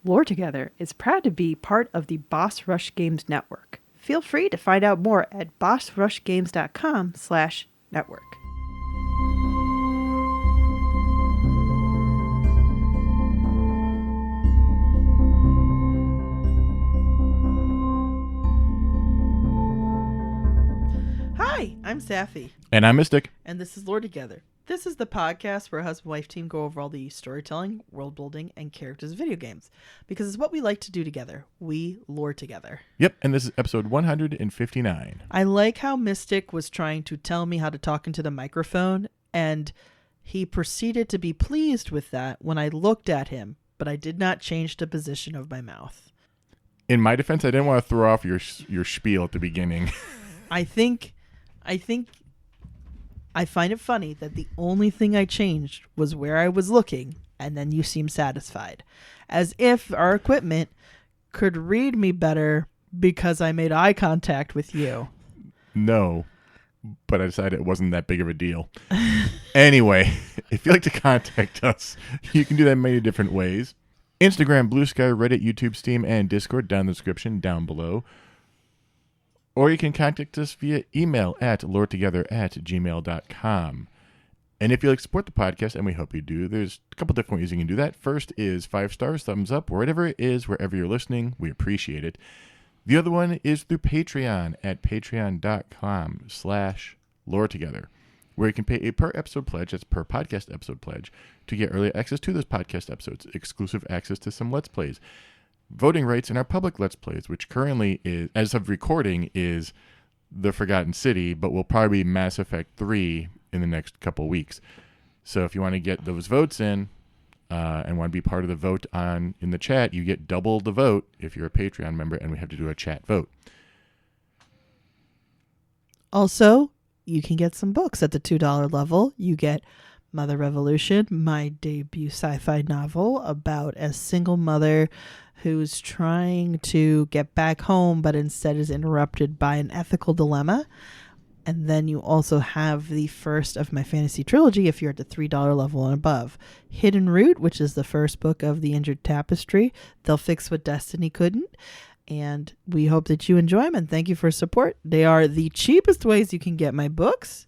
Lore Together is proud to be part of the Boss Rush Games Network. Feel free to find out more at bossrushgames.com/network. Hi, I'm Safi. And I'm Mystic. And this is Lore Together. This is the podcast where a husband-wife team go over all the storytelling, world-building, and characters of video games. Because it's what we like to do together. We lore together. Yep, and this is episode 159. I like how Mystic was trying to tell me how to talk into the microphone, and he proceeded to be pleased with that when I looked at him, but I did not change the position of my mouth. In my defense, I didn't want to throw off your spiel at the beginning. I find it funny that the only thing I changed was where I was looking, and then you seem satisfied. As if our equipment could read me better because I made eye contact with you. No, but I decided it wasn't that big of a deal. Anyway, if you'd like to contact us, you can do that in many different ways. Instagram, Blue Sky, Reddit, YouTube, Steam, and Discord down in the description down below. Or you can contact us via email at loretogether@gmail.com. And if you like to support the podcast, and we hope you do, there's a couple different ways you can do that. First is 5 stars, thumbs up, whatever it is, wherever you're listening. We appreciate it. The other one is through Patreon at patreon.com/loretogether, where you can pay a per episode pledge, that's per podcast episode pledge, to get early access to those podcast episodes, exclusive access to some Let's Plays, voting rights in our public Let's Plays, which currently is, as of recording, is The Forgotten City, but will probably be Mass Effect 3 in the next couple weeks. So if you want to get those votes in and want to be part of the vote in the chat, you get double the vote if you're a Patreon member, and we have to do a chat vote. Also, you can get some books at the $2 level. You get Mother Revolution, my debut sci-fi novel about a single mother who's trying to get back home, but instead is interrupted by an ethical dilemma. And then you also have the first of my fantasy trilogy, if you're at the $3 level and above. Hidden Root, which is the first book of The Injured Tapestry. They'll fix what Destiny couldn't. And we hope that you enjoy them, and thank you for support. They are the cheapest ways you can get my books,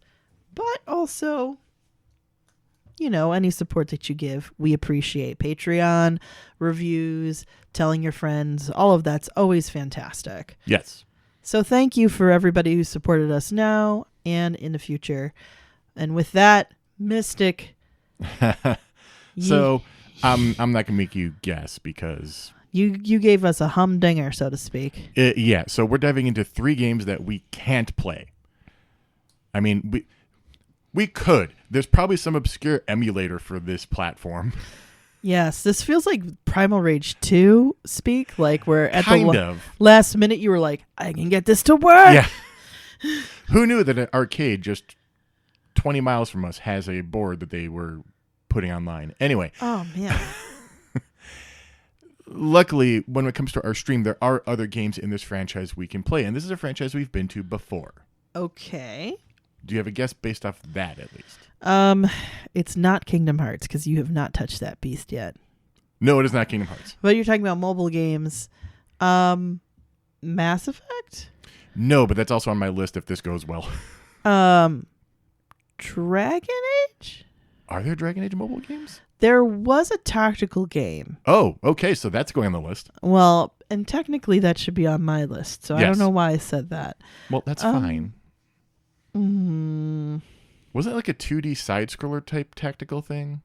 but also, you know, any support that you give, we appreciate. Patreon, reviews, telling your friends, all of that's always fantastic. Yes. So thank you for everybody who supported us now and in the future. And with that, Mystic. So I'm not going to make you guess because you gave us a humdinger, so to speak. Yeah. So we're diving into 3 games that we can't play. I mean, we could. There's probably some obscure emulator for this platform. Yes, this feels like Primal Rage 2 speak, like where at the last minute you were like, I can get this to work. Yeah. Who knew that an arcade just 20 miles from us has a board that they were putting online? Anyway. Oh, man. Luckily, when it comes to our stream, there are other games in this franchise we can play, and this is a franchise we've been to before. Okay. Do you have a guess based off that, at least? It's not Kingdom Hearts, because you have not touched that beast yet. No, it is not Kingdom Hearts. But you're talking about mobile games. Mass Effect? No, but that's also on my list if this goes well. Dragon Age? Are there Dragon Age mobile games? There was a tactical game. Oh, okay, so that's going on the list. Well, and technically that should be on my list, so yes. I don't know why I said that. Well, that's fine. Wasn't it like a 2D side-scroller type tactical thing?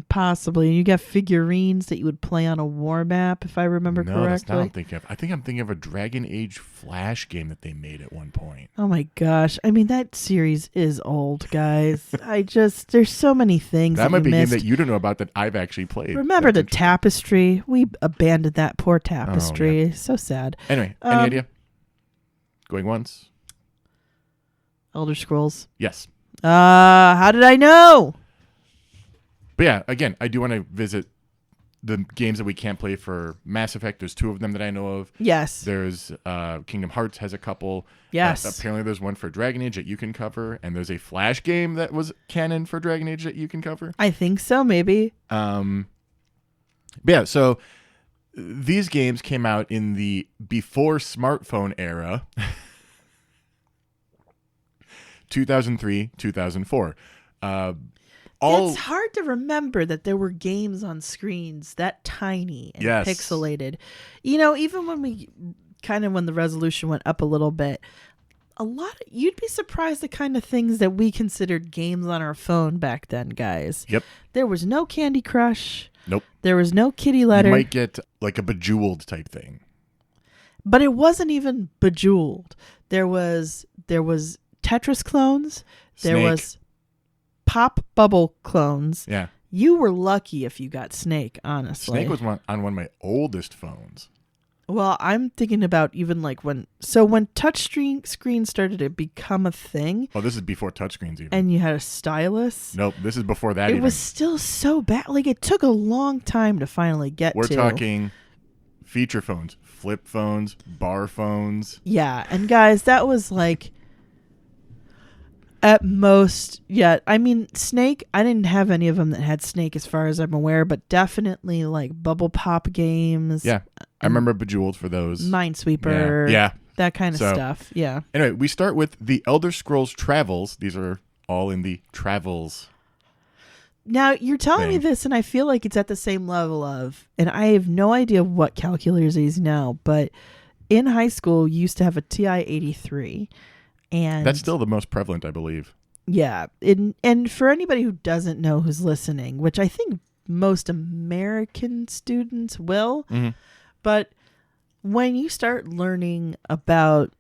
Possibly. You got figurines that you would play on a war map, if I remember correctly. No, that's not what I'm thinking of. I think I'm thinking of a Dragon Age Flash game that they made at one point. Oh my gosh. I mean, that series is old, guys. There's so many things that might be missed. a game that you don't know about that I've actually played. Remember the Tapestry? We abandoned that poor Tapestry. Oh, yeah. So sad. Anyway, any idea? Going once? Elder Scrolls. Yes. How did I know? But yeah, again, I do want to visit the games that we can't play for Mass Effect. There's 2 of them that I know of. Yes. There's Kingdom Hearts has a couple. Yes. Apparently there's one for Dragon Age that you can cover. And there's a Flash game that was canon for Dragon Age that you can cover. I think so, maybe. But yeah, so These games came out in the before smartphone era, 2003, 2004. It's hard to remember that there were games on screens that tiny and Yes. pixelated. You know, even when when the resolution went up a little bit, you'd be surprised the kind of things that we considered games on our phone back then, guys. Yep. There was no Candy Crush. Nope. There was no Kitty Letter. You might get like a Bejeweled type thing. But it wasn't even Bejeweled. There was Tetris clones. There Snake. was Pop Bubble clones. Yeah. You were lucky if you got Snake, honestly. Snake was on one of my oldest phones. Well, I'm thinking about even like when touchscreen started to become a thing. Oh, this is before touchscreens even. And you had a stylus. Nope, this is before that It even. was still so bad. Like, it took a long time to finally get We're to. talking feature phones, flip phones, bar phones. Yeah, and guys, that was like at most, yeah. I mean, Snake, I didn't have any of them that had Snake as far as I'm aware, but definitely like Bubble Pop games. Yeah, I remember Bejeweled for those. Minesweeper. Yeah. That kind of So- stuff. Yeah. Anyway, we start with The Elder Scrolls Travels. These are all in the Travels. Now, you're telling me Thing. this, and I feel like it's at the same level of, and I have no idea what calculators these now, but in high school, you used to have a TI-83. And That's still the most prevalent, I believe. yeah. And for anybody who doesn't know who's listening, which I think most American students will, Mm-hmm. but when you start learning about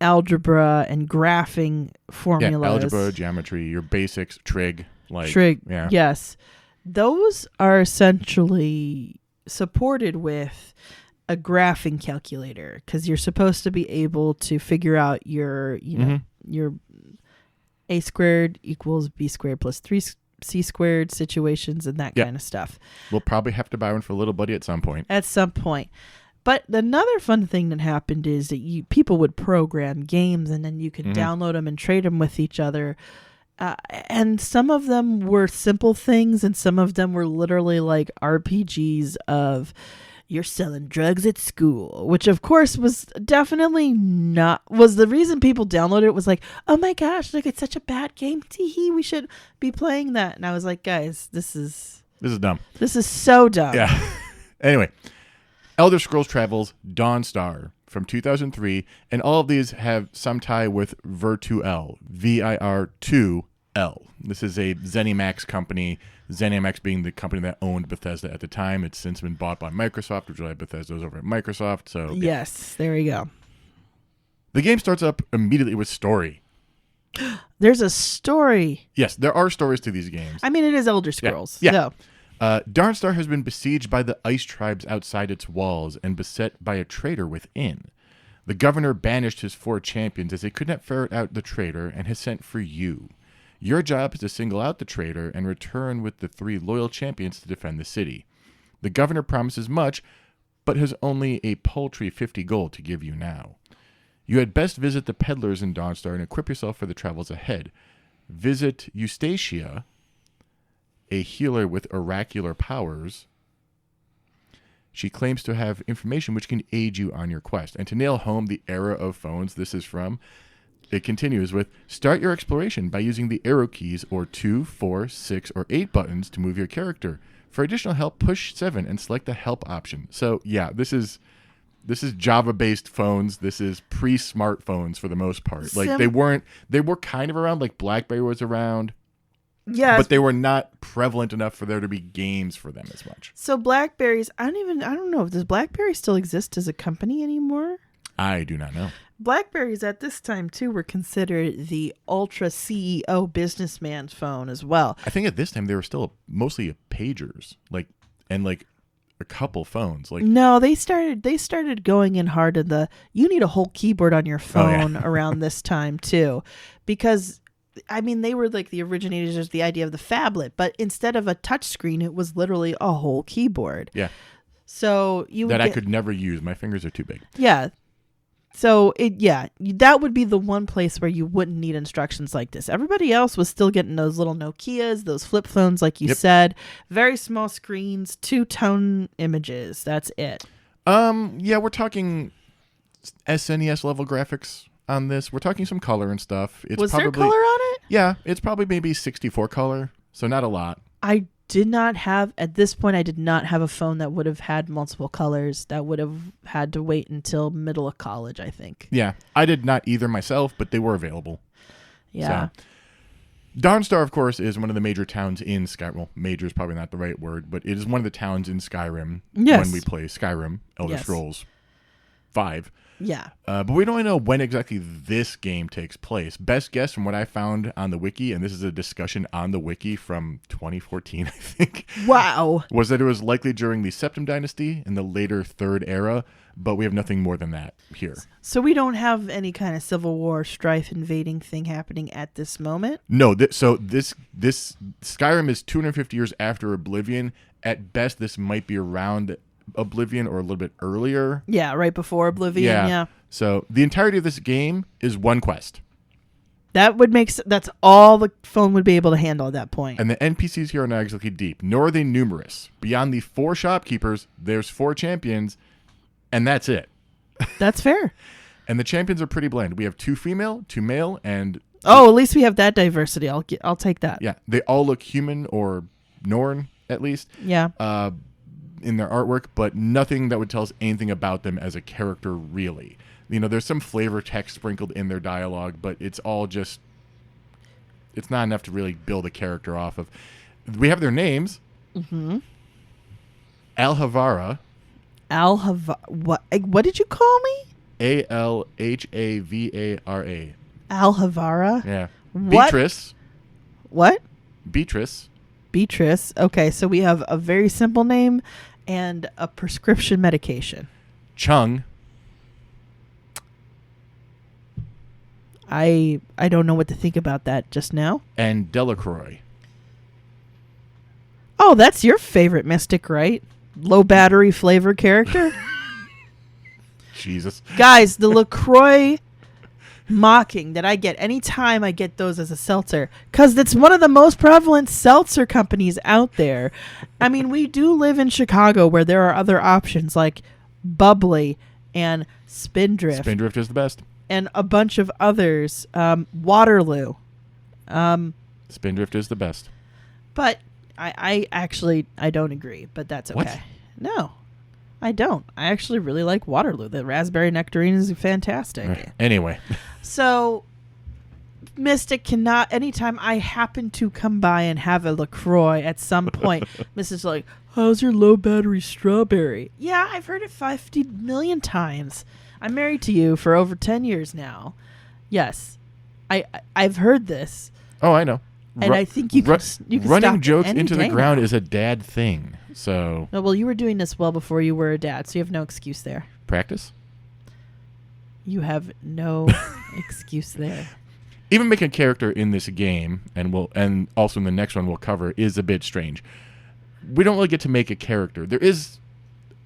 algebra and graphing formulas, Yeah, algebra, geometry, your basics, trig, like trig, yeah. yes, those are essentially supported with a graphing calculator because you're supposed to be able to figure out your a squared equals b squared plus 3c squared situations and that Yep. kind of stuff We'll probably have to buy one for little buddy at some point. at some point. But another fun thing that happened is that people would program games and then you could download them and trade them with each other. And some of them were simple things and some of them were literally like RPGs of you're selling drugs at school, which of course was definitely was the reason people downloaded it was like, oh my gosh, look, it's such a bad game. Tee-hee, we should be playing that. And I was like, guys, this is dumb. This is so dumb. Yeah. Anyway, Elder Scrolls Travels, Dawnstar from 2003, and all of these have some tie with Vir2L, VIR2L. This is a ZeniMax company, ZeniMax being the company that owned Bethesda at the time. It's since been bought by Microsoft, which is why Bethesda's over at Microsoft. So yeah. Yes, there we go. The game starts up immediately with story. There's a story. Yes, there are stories to these games. I mean, it is Elder Scrolls. Yeah. So. Dawnstar has been besieged by the ice tribes outside its walls and beset by a traitor within. The governor banished his 4 champions as they could not ferret out the traitor and has sent for you. Your job is to single out the traitor and return with the 3 loyal champions to defend the city. The governor promises much, but has only a paltry 50 gold to give you now. You had best visit the peddlers in Dawnstar and equip yourself for the travels ahead. Visit Eustacia, a healer with oracular powers. She claims to have information which can aid you on your quest. And to nail home the era of phones this is from, it continues with, start your exploration by using the arrow keys or 2, 4, 6, or 8 buttons to move your character. For additional help, push 7 and select the help option. So yeah, this is Java-based phones. This is pre-smartphones for the most part. Like they were kind of around, like BlackBerry was around. Yeah, But they were not prevalent enough for there to be games for them as much. so Blackberries, I don't know, does BlackBerry still exist as a company anymore? I do not know. Blackberries at this time too were considered the ultra CEO businessman's phone as well. I think at this time they were still mostly pagers, and a couple phones. Like No, they started going in hard in you need a whole keyboard on your phone around this time too, because I mean they were like the originators of the idea of the phablet, but instead of a touch screen, it was literally a whole keyboard. yeah, So I I could never use. My fingers are too big. Yeah. So that would be the one place where you wouldn't need instructions like this. Everybody else was still getting those little Nokias, those flip phones, like you said, very small screens, 2-tone images. That's it. Yeah, we're talking SNES level graphics on this. We're talking some color and stuff. Was there color on it? Yeah, it's probably maybe 64 color, so not a lot. At this point, I did not have a phone that would have had multiple colors. That would have had to wait until middle of college, I think. Yeah, I did not either myself, but they were available. Yeah. So. Dawnstar, of course, is one of the major towns in Skyrim. Well, major is probably not the right word, but it is one of the towns in Skyrim when we play Skyrim, Elder Scrolls 5. Yeah. But we don't know when exactly this game takes place. Best guess from what I found on the wiki, and this is a discussion on the wiki from 2014, I think. Wow. Was that it was likely during the Septim Dynasty in the later Third Era, but we have nothing more than that here. So we don't have any kind of Civil War strife invading thing happening at this moment? No. This Skyrim is 250 years after Oblivion. At best, this might be around Oblivion or a little bit earlier. Yeah, right before Oblivion. Yeah. So the entirety of this game is one quest. That would make that's all the phone would be able to handle at that point. And the NPCs here are not exactly deep, nor are they numerous. Beyond the 4 shopkeepers, there's 4 champions, and that's it. That's fair. And the champions are pretty bland. We have 2 female, 2 male, and at least we have that diversity. I'll take that. Yeah, they all look human or Norn at least. Yeah. In their artwork, but nothing that would tell us anything about them as a character, really. You know, there's some flavor text sprinkled in their dialogue, but it's all just... It's not enough to really build a character off of. We have their names. Mm-hmm. Alhavara. What did you call me? Alhavara. Alhavara? Yeah. What? Beatrice. What? Beatrice. Beatrice. Okay, so we have a very simple name and a prescription medication. Chung. I don't know what to think about that just now. And Delacroix. Oh, that's your favorite mystic, right? Low battery flavor character? Jesus. Guys, the LaCroix mocking that I get anytime I get those as a seltzer, because it's one of the most prevalent seltzer companies out there. I mean, we do live in Chicago where there are other options like Bubbly and Spindrift. Spindrift is the best. And a bunch of others. Waterloo. Spindrift is the best. But I actually don't agree, but that's okay. What? No, I don't. I actually really like Waterloo. The raspberry nectarine is fantastic. Anyway. So, Mystic cannot, anytime I happen to come by and have a LaCroix at some point, Mrs. like, how's your low battery strawberry? Yeah, I've heard it 50 million times. I'm married to you for over 10 years now. Yes, I've heard this. Oh, I know. And I think you can running stop jokes any into the day ground now. is a dad thing. So No, well, you were doing this well before you were a dad, so you have no excuse there. practice. You have no excuse there. Even making a character in this game, and also in the next one we'll cover, is a bit strange. We don't really get to make a character. There is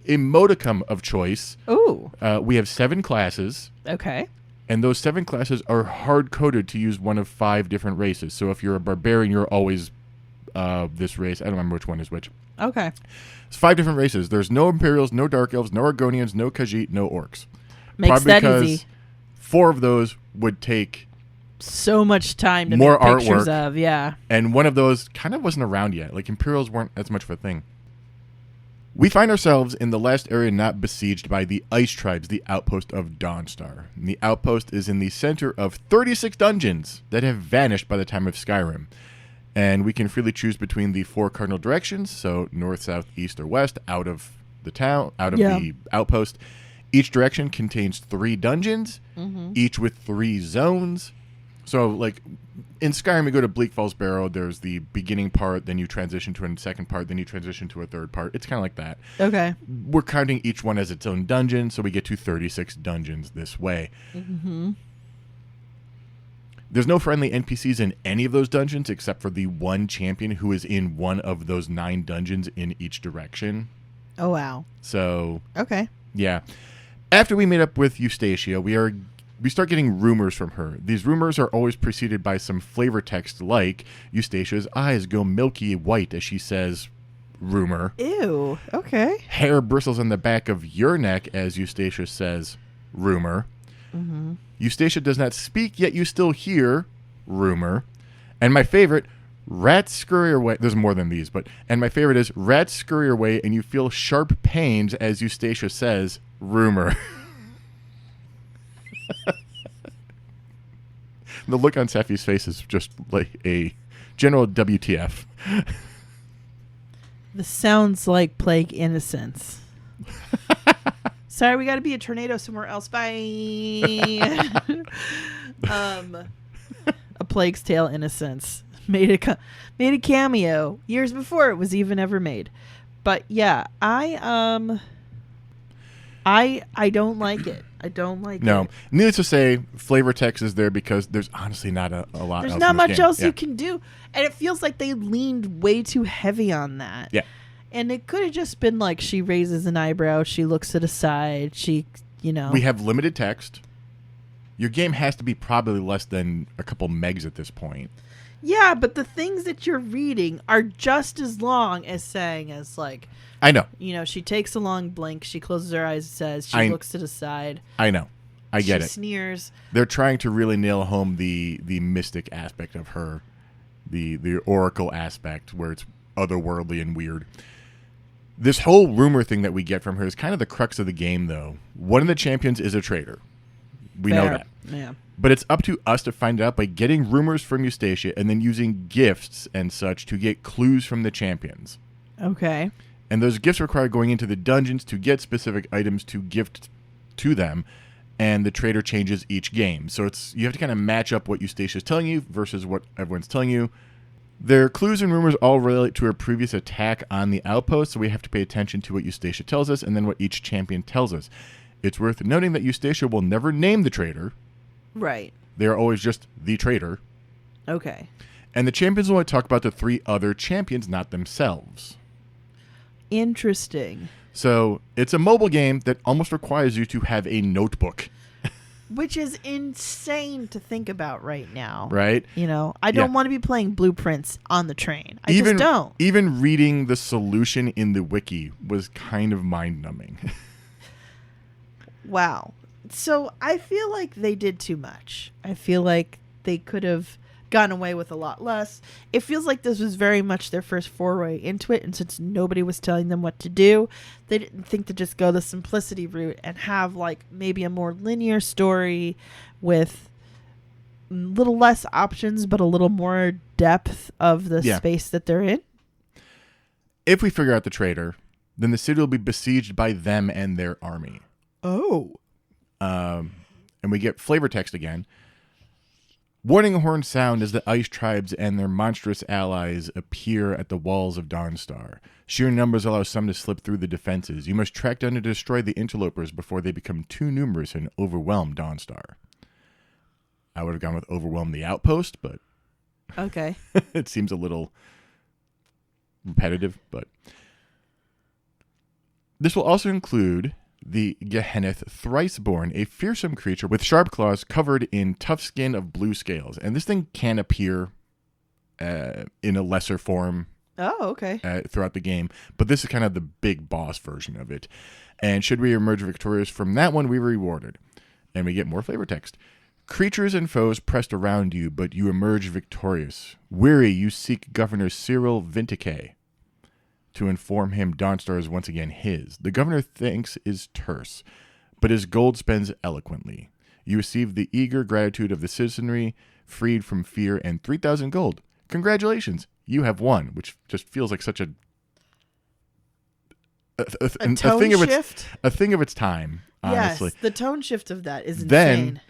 a modicum of choice. Ooh. We have 7 classes. Okay. And those 7 classes are hard-coded to use one of 5 different races. So if you're a barbarian, you're always this race. I don't remember which one is which. Okay. It's 5 different races. There's no Imperials, no Dark Elves, no Argonians, no Khajiit, no Orcs. Makes Probably that because easy. 4 of those would take So much time to more make pictures artwork. of, yeah. And one of those kind of wasn't around yet. Like, Imperials weren't as much of a thing. We find ourselves in the last area not besieged by the Ice Tribes, the outpost of Dawnstar. And the outpost is in the center of 36 dungeons that have vanished by the time of Skyrim. And we can freely choose between the 4 cardinal directions, so north, south, east, or west, out of the town, out of the outpost. Each direction contains 3 dungeons, each with 3 zones. So, like, in Skyrim, you go to Bleak Falls Barrow, there's the beginning part, then you transition to a second part, then you transition to a third part. It's kind of like that. Okay. We're counting each one as its own dungeon, so we get to 36 dungeons this way. Mm-hmm. There's no friendly NPCs in any of those dungeons except for the one champion who is in one of those 9 dungeons in each direction. Oh, wow. So, Okay. yeah. After we meet up with Eustacia, we start getting rumors from her. These rumors are always preceded by some flavor text like, Eustacia's eyes go milky white as she says, rumor. Ew. Okay. Hair bristles on the back of your neck as Eustacia says, rumor. Mm-hmm. Eustacia does not speak, yet you still hear, rumor. And my favorite, rats scurry away. There's more than these, and my favorite is, rats scurry away and you feel sharp pains as Eustacia says, rumor. The look on Seffi's face is just like a general WTF. This sounds like Plague Innocence. Sorry, we got to be a tornado somewhere else. Bye. A Plague's Tale Innocence made a cameo years before it was even ever made. But yeah, I don't like it. I don't like it. No. Needless to say, flavor text is there because there's honestly not a lot There's else not in this much game. else you can do. And it feels like they leaned way too heavy on that. Yeah. And it could have just been like she raises an eyebrow, she looks to the side, she, We have limited text. Your game has to be probably less than a couple megs at this point. Yeah, but the things that you're reading are just as long as saying as like, I know. She takes a long blink, she closes her eyes and says, she looks to the side. I know. I get it. She sneers. They're trying to really nail home the mystic aspect of her, the oracle aspect where it's otherworldly and weird. This whole rumor thing that we get from her is kind of the crux of the game, though. One of the champions is a traitor. We know that. Yeah. But it's up to us to find out by getting rumors from Eustacia and then using gifts and such to get clues from the champions. Okay. And those gifts require going into the dungeons to get specific items to gift to them, and the traitor changes each game. So you have to kind of match up what Eustacia is telling you versus what everyone's telling you. Their clues and rumors all relate to her previous attack on the outpost, so we have to pay attention to what Eustacia tells us and then what each champion tells us. It's worth noting that Eustacia will never name the traitor. Right. They are always just the traitor. Okay. And the champions will only talk about the 3 other champions, not themselves. Interesting. So it's a mobile game that almost requires you to have a notebook. Which is insane to think about right now. Right? I don't want to be playing blueprints on the train. I just don't. Even reading the solution in the wiki was kind of mind-numbing. Wow. So I feel like they did too much. I feel like they could have gotten away with a lot less. It feels like this was very much their first foray into it, and since nobody was telling them what to do, they didn't think to just go the simplicity route and have like maybe a more linear story with a little less options but a little more depth of the space that they're in. If we figure out the traitor, then the city will be besieged by them and their army. Oh. And we get flavor text again. Warning horn sound as the ice tribes and their monstrous allies appear at the walls of Dawnstar. Sheer numbers allow some to slip through the defenses. You must track down and destroy the interlopers before they become too numerous and overwhelm Dawnstar. I would have gone with overwhelm the outpost, but Okay. it seems a little repetitive. But this will also include the Gehenneth Thriceborn, a fearsome creature with sharp claws covered in tough skin of blue scales. And this thing can appear in a lesser form okay. throughout the game. But this is kind of the big boss version of it. And should we emerge victorious from that one, we're rewarded. And we get more flavor text. Creatures and foes pressed around you, but you emerge victorious. Weary, you seek Governor Cyril Vintiquet to inform him Dawnstar is once again his. The governor thinks is terse, but his gold spends eloquently. You receive the eager gratitude of the citizenry, freed from fear, and 3,000 gold. Congratulations, you have won, which just feels like such a tone shift? A thing of its time, honestly. Yes, the tone shift of that is then, insane.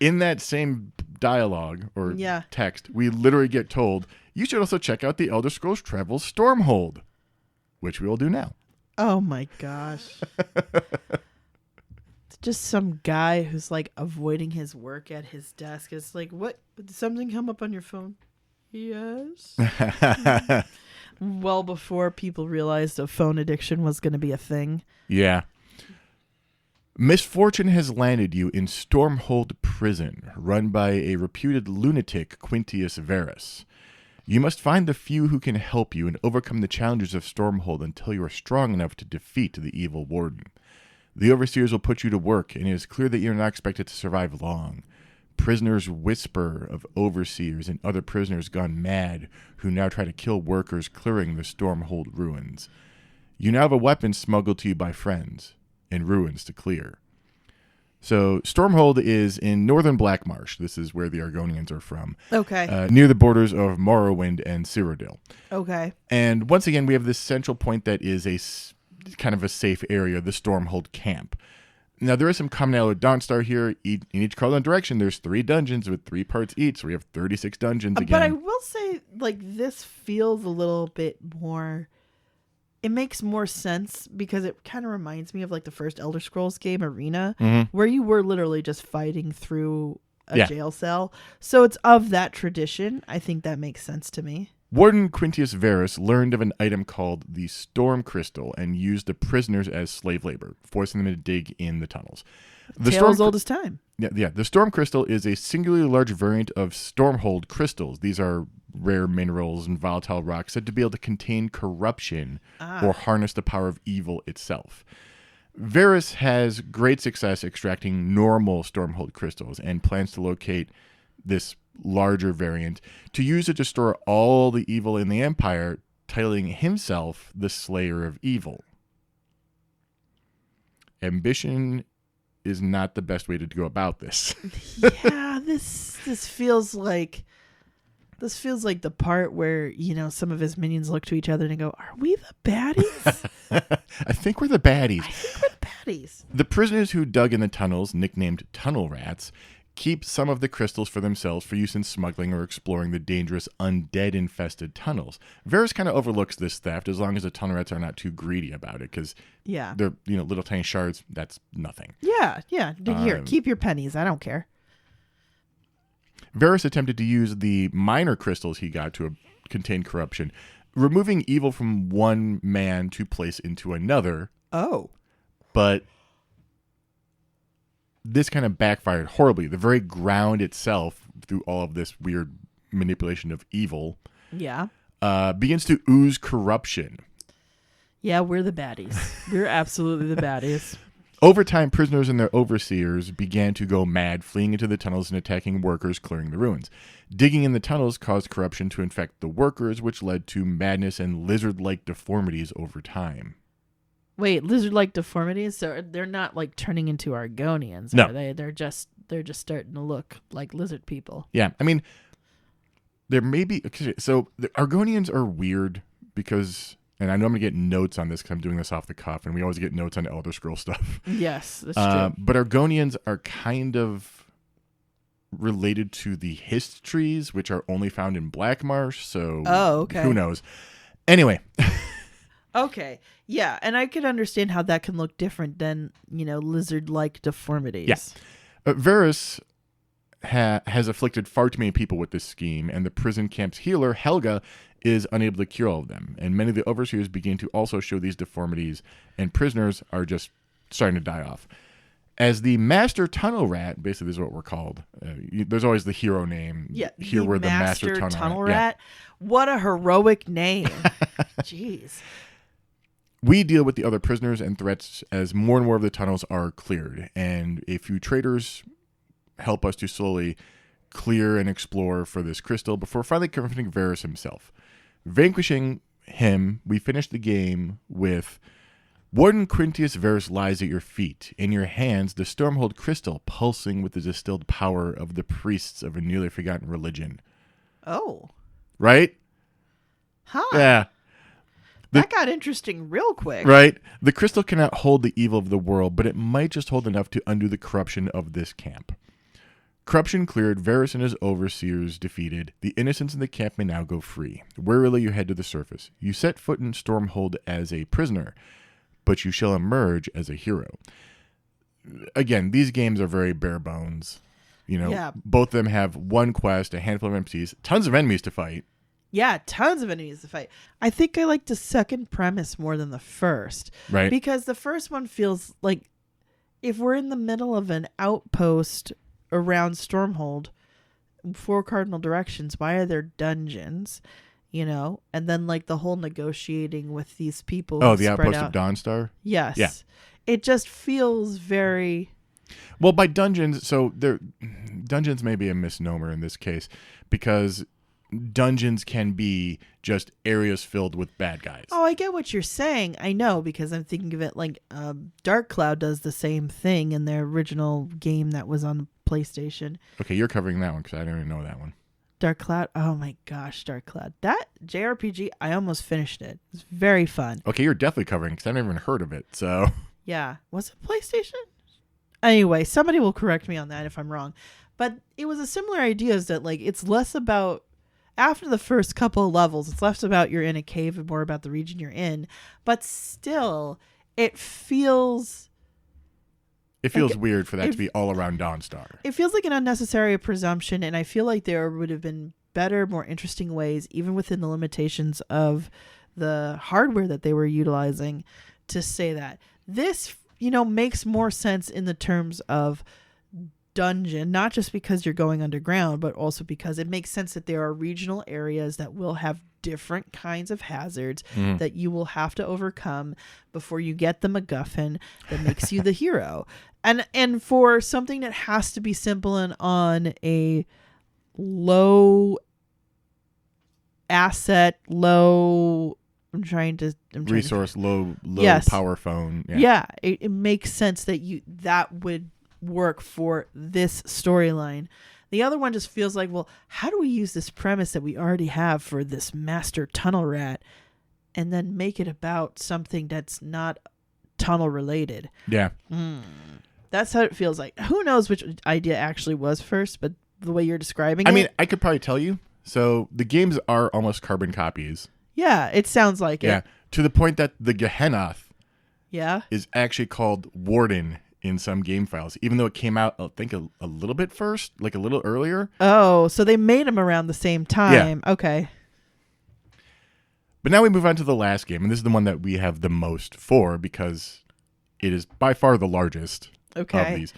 In that same dialogue or Yeah. text, we literally get told, you should also check out the Elder Scrolls Travel Stormhold, which we will do now. Oh my gosh. It's just some guy who's like avoiding his work at his desk. It's like, what? Did something come up on your phone? Yes. Well before people realized a phone addiction was going to be a thing. Yeah. Misfortune has landed you in Stormhold Prison, run by a reputed lunatic, Quintius Verus. You must find the few who can help you and overcome the challenges of Stormhold until you are strong enough to defeat the evil warden. The overseers will put you to work, and it is clear that you are not expected to survive long. Prisoners whisper of overseers and other prisoners gone mad who now try to kill workers clearing the Stormhold ruins. You now have a weapon smuggled to you by friends, and ruins to clear. So Stormhold is in northern Blackmarsh. This is where the Argonians are from. Okay. Near the borders of Morrowind and Cyrodiil. Okay. And once again, we have this central point that is kind of a safe area, the Stormhold camp. Now, there is some commonality with Dawnstar here. In each Carlon direction, there's 3 dungeons with 3 parts each, so we have 36 dungeons again. But I will say, like, this feels a little bit more... It makes more sense because it kind of reminds me of, like, the first Elder Scrolls game, Arena, where you were literally just fighting through a jail cell. So it's of that tradition. I think that makes sense to me. Warden Quintius Verus learned of an item called the Storm Crystal and used the prisoners as slave labor, forcing them to dig in the tunnels. Tales old as time. Yeah. The Storm Crystal is a singularly large variant of Stormhold crystals. These are rare minerals and volatile rocks said to be able to contain corruption or harness the power of evil itself. Verus has great success extracting normal Stormhold crystals and plans to locate this larger variant to use it to store all the evil in the Empire, titling himself the Slayer of Evil. Ambition is not the best way to go about this. Yeah, this feels like the part where, you know, some of his minions look to each other and go, "Are we the baddies?" I think we're the baddies. I think we're the baddies. The prisoners who dug in the tunnels, nicknamed Tunnel Rats, keep some of the crystals for themselves for use in smuggling or exploring the dangerous undead-infested tunnels. Verus kind of overlooks this theft as long as the Tunnel Rats are not too greedy about it, because they're, you know, little tiny shards. That's nothing. Yeah. Here, keep your pennies. I don't care. Verus attempted to use the minor crystals he got to contain corruption, removing evil from one man to place into another. Oh. But this kind of backfired horribly. The very ground itself, through all of this weird manipulation of evil, begins to ooze corruption. Yeah, we're the baddies. We're absolutely the baddies. Over time, prisoners and their overseers began to go mad, fleeing into the tunnels and attacking workers clearing the ruins. Digging in the tunnels caused corruption to infect the workers, which led to madness and lizard-like deformities over time. Wait, lizard-like deformities? So they're not like turning into Argonians, no. Are they? They're just starting to look like lizard people. Yeah, I mean, there may be... So the Argonians are weird because... And I know I'm going to get notes on this because I'm doing this off the cuff, and we always get notes on Elder Scroll stuff. Yes, that's true. But Argonians are kind of related to the Hist trees, which are only found in Blackmarsh, so who knows? Anyway. Okay, yeah, and I can understand how that can look different than, you know, lizard-like deformities. Yeah. Verus has afflicted far too many people with this scheme, and the prison camp's healer, Helga, is unable to cure all of them. And many of the overseers begin to also show these deformities, and prisoners are just starting to die off. As the Master Tunnel Rat, basically this is what we're called. There's always the hero name. Yeah, here we're the Master Tunnel Rat. Yeah. What a heroic name. Jeez. We deal with the other prisoners and threats as more and more of the tunnels are cleared, and a few traders help us to slowly clear and explore for this crystal before finally confronting Verus himself. Vanquishing him, we finish the game with Warden Quintius Verus lies at your feet. In your hands, the Stormhold crystal pulsing with the distilled power of the priests of a nearly forgotten religion. Oh. Right? Huh. Yeah. That got interesting real quick. Right? The crystal cannot hold the evil of the world, but it might just hold enough to undo the corruption of this camp. Corruption cleared, Verus and his overseers defeated. The innocents in the camp may now go free. Warily you head to the surface. You set foot in Stormhold as a prisoner, but you shall emerge as a hero. Again, these games are very bare bones. You know, both of them have one quest, a handful of NPCs, tons of enemies to fight. Yeah, tons of enemies to fight. I think I like the second premise more than the first. Right. Because the first one feels like if we're in the middle of an outpost around Stormhold, 4 cardinal directions, why are there dungeons? You know, and then like the whole negotiating with these people. Oh, who the spread outpost out. of Dawnstar. Yes. Yeah. It just feels very. Well, by dungeons, so dungeons may be a misnomer in this case because dungeons can be just areas filled with bad guys. Oh, I get what you're saying. I know, because I'm thinking of it like Dark Cloud does the same thing in their original game that was on the PlayStation. Okay, you're covering that one because I don't even know that one. Dark Cloud. Oh my gosh, Dark Cloud. That JRPG, I almost finished it. It's very fun. Okay, you're definitely covering because I've never even heard of it. So Yeah. Was it PlayStation? Anyway, somebody will correct me on that if I'm wrong. But it was a similar idea, is that like it's less about, after the first couple of levels, it's less about you're in a cave and more about the region you're in. But still, it feels weird for that to be all around Dawnstar. It feels like an unnecessary presumption, and I feel like there would have been better, more interesting ways, even within the limitations of the hardware that they were utilizing, to say that. This, makes more sense in the terms of dungeon, not just because you're going underground, but also because it makes sense that there are regional areas that will have different kinds of hazards that you will have to overcome before you get the MacGuffin that makes you the hero. And for something that has to be simple and on a low asset, low resource, low Yes. power phone. Yeah, it makes sense that that would work for this storyline. The other one just feels like, well, how do we use this premise that we already have for this master tunnel rat and then make it about something that's not tunnel related? Yeah. That's how it feels like. Who knows which idea actually was first, but the way you're describing it. I mean, I could probably tell you. So the games are almost carbon copies. Yeah, it sounds like Yeah. it. To the point that the Gehennoth Yeah. is actually called Warden in some game files, even though it came out, I think, a little bit first, like a little earlier. Oh, so they made them around the same time. Yeah. Okay. But now we move on to the last game, and this is the one that we have the most for because it is by far the largest of these.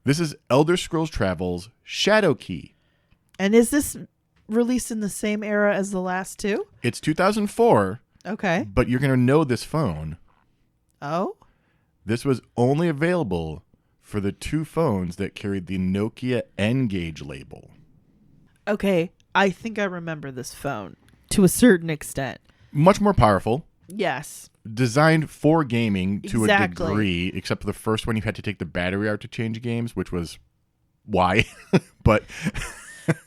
This is Elder Scrolls Travels Shadowkey. And is this released in the same era as the last two? It's 2004. Okay. But you're going to know this phone. Oh? This was only available for the 2 phones that carried the Nokia N-Gage label. Okay. I think I remember this phone to a certain extent. Much more powerful. Yes. Designed for gaming to Exactly. a degree, except for the first one you had to take the battery out to change games, which was why. But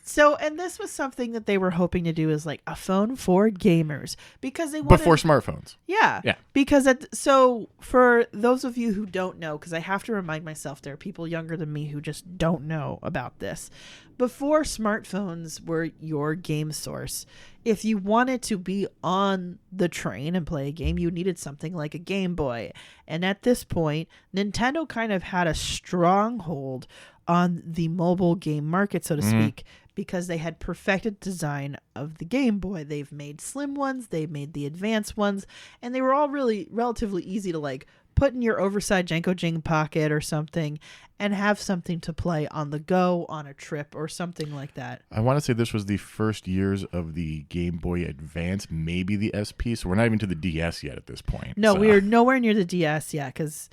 So, and this was something that they were hoping to do, is like a phone for gamers, because they wanted, before smartphones. Yeah. Yeah. Because so for those of you who don't know, because I have to remind myself there are people younger than me who just don't know about this. Before smartphones were your game source, if you wanted to be on the train and play a game, you needed something like a Game Boy. And at this point, Nintendo kind of had a stronghold on the mobile game market, so to speak, because they had perfected design of the Game Boy. They've made slim ones, they've made the advanced ones, and they were all really relatively easy to like put in your oversized Janko Jing pocket or something and have something to play on the go, on a trip, or something like that. I want to say this was the first years of the Game Boy Advance, maybe the SP, so we're not even to the DS yet at this point. No, so. we are nowhere near the DS yet, because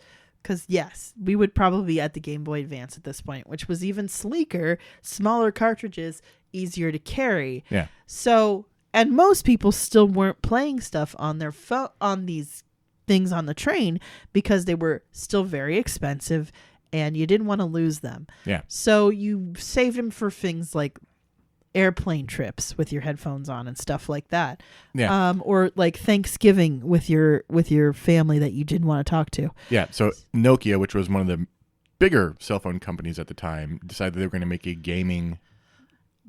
yes, we would probably be at the Game Boy Advance at this point, which was even sleeker, smaller cartridges, easier to carry. Yeah. So, and most people still weren't playing stuff on their phone, on these things on the train, because they were still very expensive and you didn't want to lose them. Yeah. So you saved them for things like airplane trips with your headphones on and stuff like that. Yeah. Or like Thanksgiving with your family that you didn't want to talk to. Yeah. So Nokia, which was one of the bigger cell phone companies at the time, decided they were going to make a gaming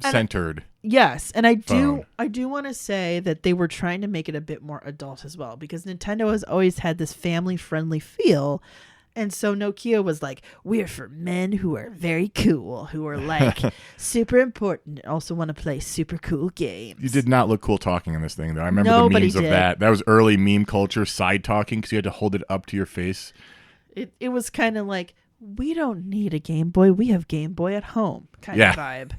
centered. Yes, and I phone. do want to say that they were trying to make it a bit more adult as well, because Nintendo has always had this family friendly feel. And so Nokia was like, we're for men who are very cool, who are like super important, and also want to play super cool games. You did not look cool talking in this thing, though. I remember Nobody the memes did. of that. That was early meme culture, side talking, because you had to hold it up to your face. It was kind of like, we don't need a Game Boy. We have Game Boy at home kind Yeah. of vibe.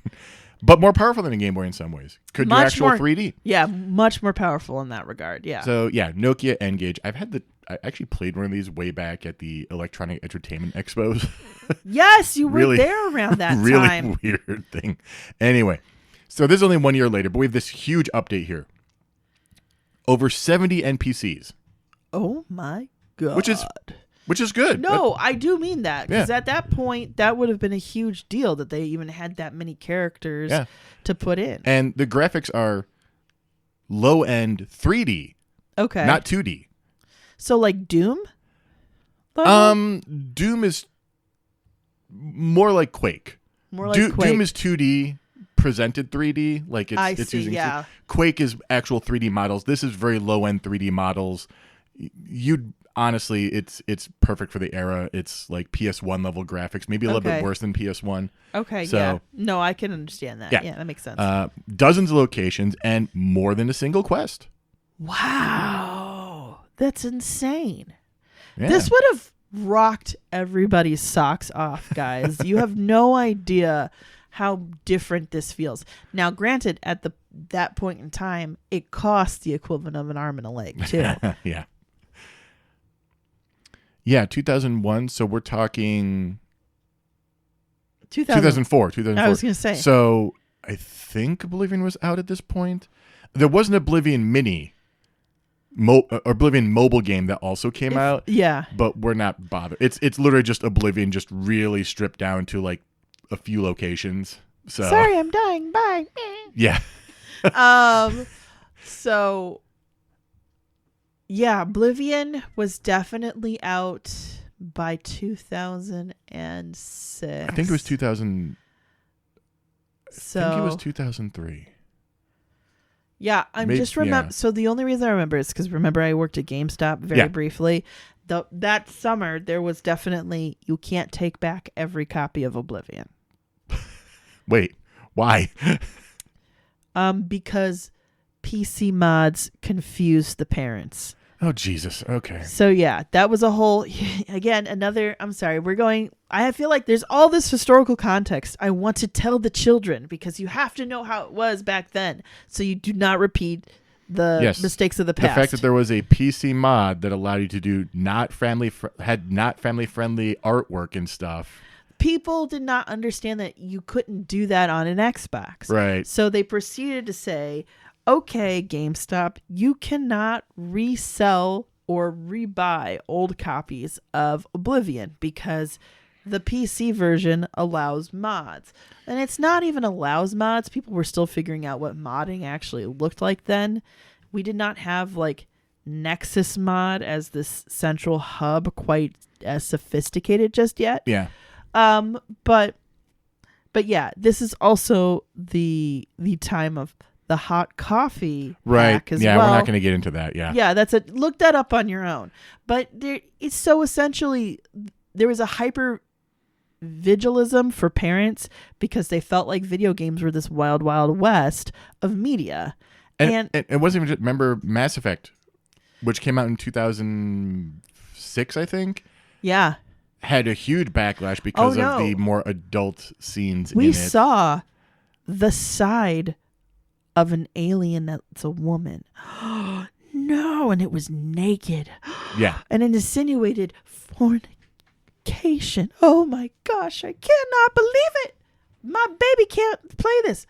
But more powerful than a Game Boy in some ways. Could do Much actual more- 3D. Yeah, much more powerful in that regard. Yeah. So yeah, Nokia N-Gage. I actually played one of these way back at the Electronic Entertainment Expos. Yes, you were Really- there around that really time. weird thing. Anyway, so this is only 1 year later, but we have this huge update here. Over 70 NPCs, Oh my god. which is good. No, I do mean that because Yeah. at that point, that would have been a huge deal that they even had that many characters Yeah. to put in. And the graphics are low end 3D, Okay, not 2D. so like Doom. level? Doom is more like Quake. More like Quake. Doom is 2D presented 3D, like I it's see, using yeah. Quake is actual 3D models. This is very low end 3D models. You'd honestly, it's perfect for the era. It's like PS1 level graphics, maybe a little bit Okay. worse than PS1. Okay, So- yeah. No, I can understand that. Yeah. Yeah, that makes sense. Dozens of locations and more than a single quest. Wow. That's insane. Yeah. This would have rocked everybody's socks off, guys. You have no idea how different this feels. Now, granted, at that point in time, it cost the equivalent of an arm and a leg, too. Yeah. Yeah, 2001. So we're talking 2004. 2004. I was going to say. So I think Oblivion was out at this point. There was an Oblivion mini, Oblivion mobile game that also came out, Yeah. but we're not bothered. It's literally just Oblivion, just really stripped down to like a few locations. So Sorry, I'm dying. Bye. yeah, So yeah, Oblivion was definitely out by 2006. I think it was 2000. So I think it was 2003. yeah, I'm Maybe- just remember. yeah. So the only reason I remember is because remember I worked at GameStop very Yeah. briefly. That summer there was definitely you can't take back every copy of Oblivion. Wait, why? Because PC mods confused the parents. Oh Jesus. Okay. So yeah, that was a whole again another I'm sorry, I feel like there's all this historical context I want to tell the children because you have to know how it was back then so you do not repeat the Yes. mistakes of the The past. fact that there was a PC mod that allowed you to do had not family friendly artwork and stuff. People did not understand that you couldn't do that on an Xbox. Right. So they proceeded to say, okay, GameStop, you cannot resell or rebuy old copies of Oblivion because the PC version allows mods. And it's not even allows mods. People were still figuring out what modding actually looked like then. We did not have like Nexus mod as this central hub quite as sophisticated just yet. Yeah. But yeah, this is also the time of the hot coffee Right. hack as Yeah, well. we're not going to get into that. Yeah. Yeah, look that up on your own. But it's so essentially there was a hyper vigilism for parents because they felt like video games were this wild, wild west of media. And it wasn't even just, remember Mass Effect, which came out in 2006, I think, Yeah, had a huge backlash because Oh, of no. the more adult scenes we in it. saw the side of an alien that's a woman. No, and it was naked. Yeah. And it insinuated fornication. Oh my gosh, I cannot believe it. My baby can't play this.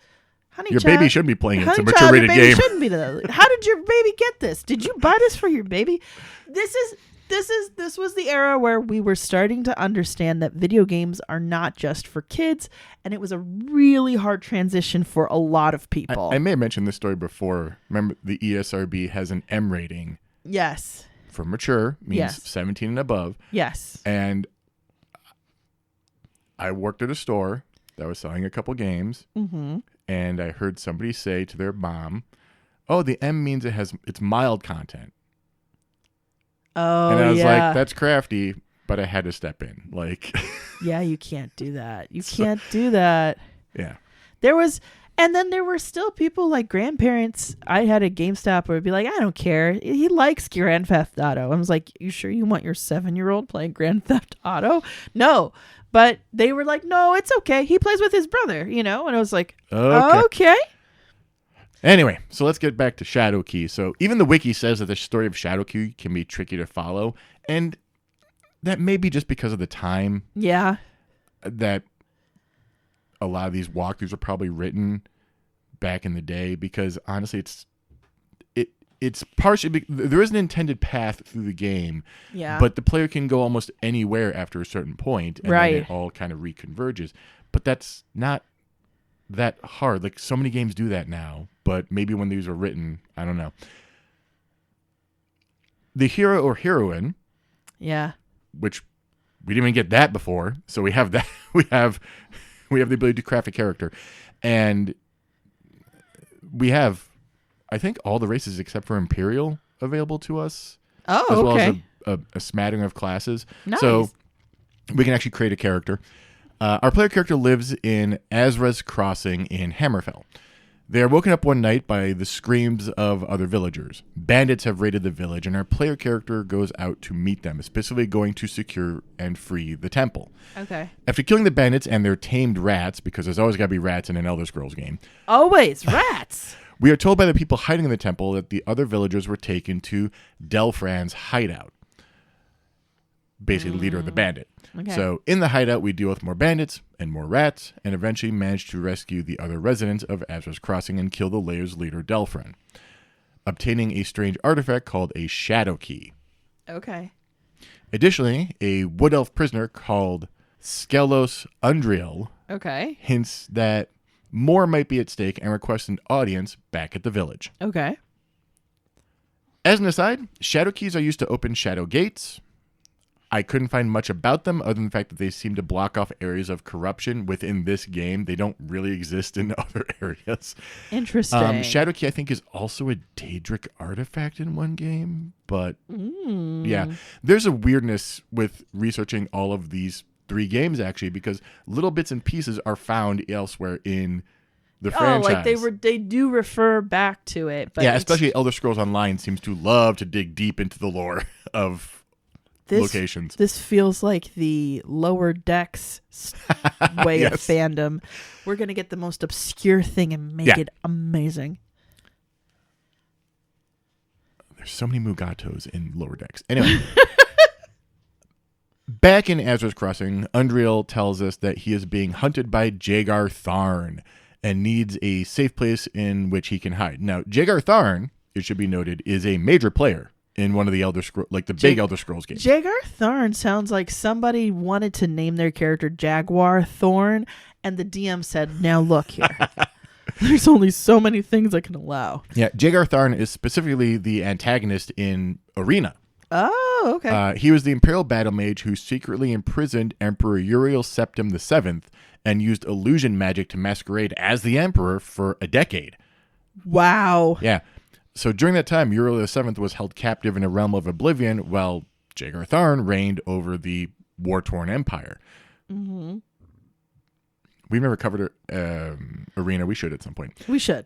Honey Your child, baby shouldn't be playing it. It's a honey child, your mature-rated baby game. shouldn't be that. How did your baby get this? Did you buy this for your baby? This was the era where we were starting to understand that video games are not just for kids, and it was a really hard transition for a lot of people. I may have mentioned this story before. Remember, the ESRB has an M rating Yes. for mature, means Yes. 17 and above. Yes. And I worked at a store that was selling a couple games, Mm-hmm. and I heard somebody say to their mom, "Oh, the M means it's mild content." Oh, And I was yeah. like, "That's crafty," but I had to step in. Like, Yeah, you can't do that. You can't do that. yeah, There was, And then there were still people like grandparents. I had a GameStop where it'd be like, I don't care. He likes Grand Theft Auto. I was like, you sure you want your 7-year-old playing Grand Theft Auto? No. But they were like, no, it's okay. He plays with his brother, And I was like, okay. Anyway, so let's get back to Shadowkey. So even the wiki says that the story of Shadowkey can be tricky to follow. And that may be just because of the time. Yeah. That a lot of these walkthroughs are probably written back in the day, because honestly it's partially there is an intended path through the game, but the player can go almost anywhere after a certain point, and then it all kind of reconverges. But that's not that hard. Like, so many games do that now, but maybe when these were written, I don't know. The hero or heroine, which we didn't even get that before, so we have that. we have the ability to craft a character, and we have, I think, all the races except for Imperial available to us. Oh, as well okay. as a smattering of classes. Nice. So we can actually create a character. Our player character lives in Azra's Crossing in Hammerfell. They are woken up one night by the screams of other villagers. Bandits have raided the village, and our player character goes out to meet them, specifically going to secure and free the temple. Okay. After killing the bandits and their tamed rats, because there's always got to be rats in an Elder Scrolls game. Always rats. We are told by the people hiding in the temple that the other villagers were taken to Delfran's hideout. Basically, the leader of the bandit. Okay. So in the hideout, we deal with more bandits and more rats, and eventually manage to rescue the other residents of Azra's Crossing and kill the Layer's leader, Delfran, obtaining a strange artifact called a Shadowkey. Okay. Additionally, a wood elf prisoner called Skelos Undriel hints that more might be at stake and requests an audience back at the village. Okay. As an aside, shadow keys are used to open shadow gates. I couldn't find much about them other than the fact that they seem to block off areas of corruption within this game. They don't really exist in other areas. Interesting. Shadow key, I think, is also a Daedric artifact in one game. But yeah, there's a weirdness with researching all of these 3 games, actually, because little bits and pieces are found elsewhere in the franchise. Like they do refer back to it. But yeah, especially Elder Scrolls Online seems to love to dig deep into the lore of locations. This feels like the Lower Decks way of fandom. We're going to get the most obscure thing and make it amazing. There's so many Mugatos in Lower Decks. Anyway. Back in Azra's Crossing, Undriel tells us that he is being hunted by Jagar Tharn and needs a safe place in which he can hide. Now, Jagar Tharn, it should be noted, is a major player in one of the Elder Scrolls, like the big Elder Scrolls games. Jagar Tharn sounds like somebody wanted to name their character Jaguar Thorn, and the DM said, now look here. There's only so many things I can allow. Yeah, Jagar Tharn is specifically the antagonist in Arena. Oh, okay. He was the Imperial battle mage who secretly imprisoned Emperor Uriel Septim VII and used illusion magic to masquerade as the Emperor for a decade. Wow. Yeah. So during that time, Uriel VII was held captive in a realm of oblivion while Jagar Tharn reigned over the war-torn empire. Mm-hmm. We've never covered Arena. We should at some point. We should.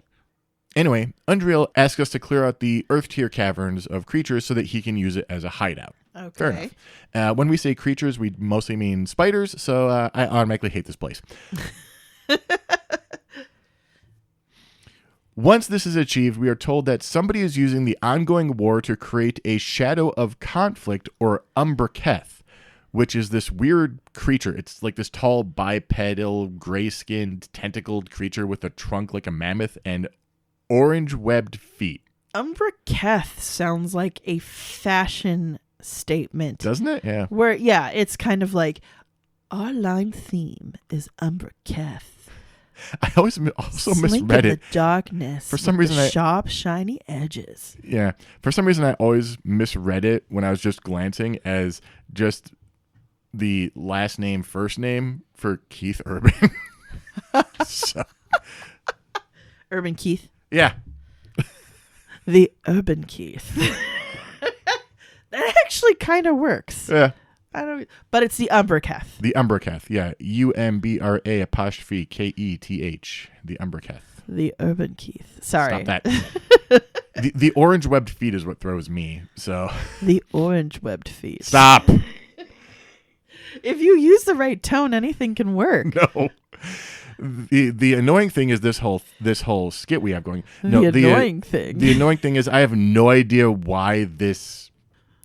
Anyway, Undriel asks us to clear out the Earth tier caverns of creatures so that he can use it as a hideout. Okay. Fair enough. When we say creatures, we mostly mean spiders, so I automatically hate this place. Once this is achieved, we are told that somebody is using the ongoing war to create a shadow of conflict, or Umberketh, which is this weird creature. It's like this tall, bipedal, gray-skinned, tentacled creature with a trunk like a mammoth and orange-webbed feet. Umberketh sounds like a fashion statement. Doesn't it? Yeah. Where, it's kind of like, our line theme is Umberketh. I always also Slink misread in it. The darkness. For some with reason, the sharp, shiny edges. Yeah. For some reason, I always misread it when I was just glancing as just the last name, first name for Keith Urban. So, Urban Keith. yeah. The Urban Keith. That actually kind of works. Yeah. But it's the Umberketh. The Umberketh. Yeah. UMBRA''KETH. The Umberketh. The Urban Keith. Sorry. Stop that. The orange webbed feet is what throws me. So The orange webbed feet. stop. If you use the right tone, anything can work. No. The annoying thing is this whole skit we have going. No, the annoying thing. The annoying thing is I have no idea why this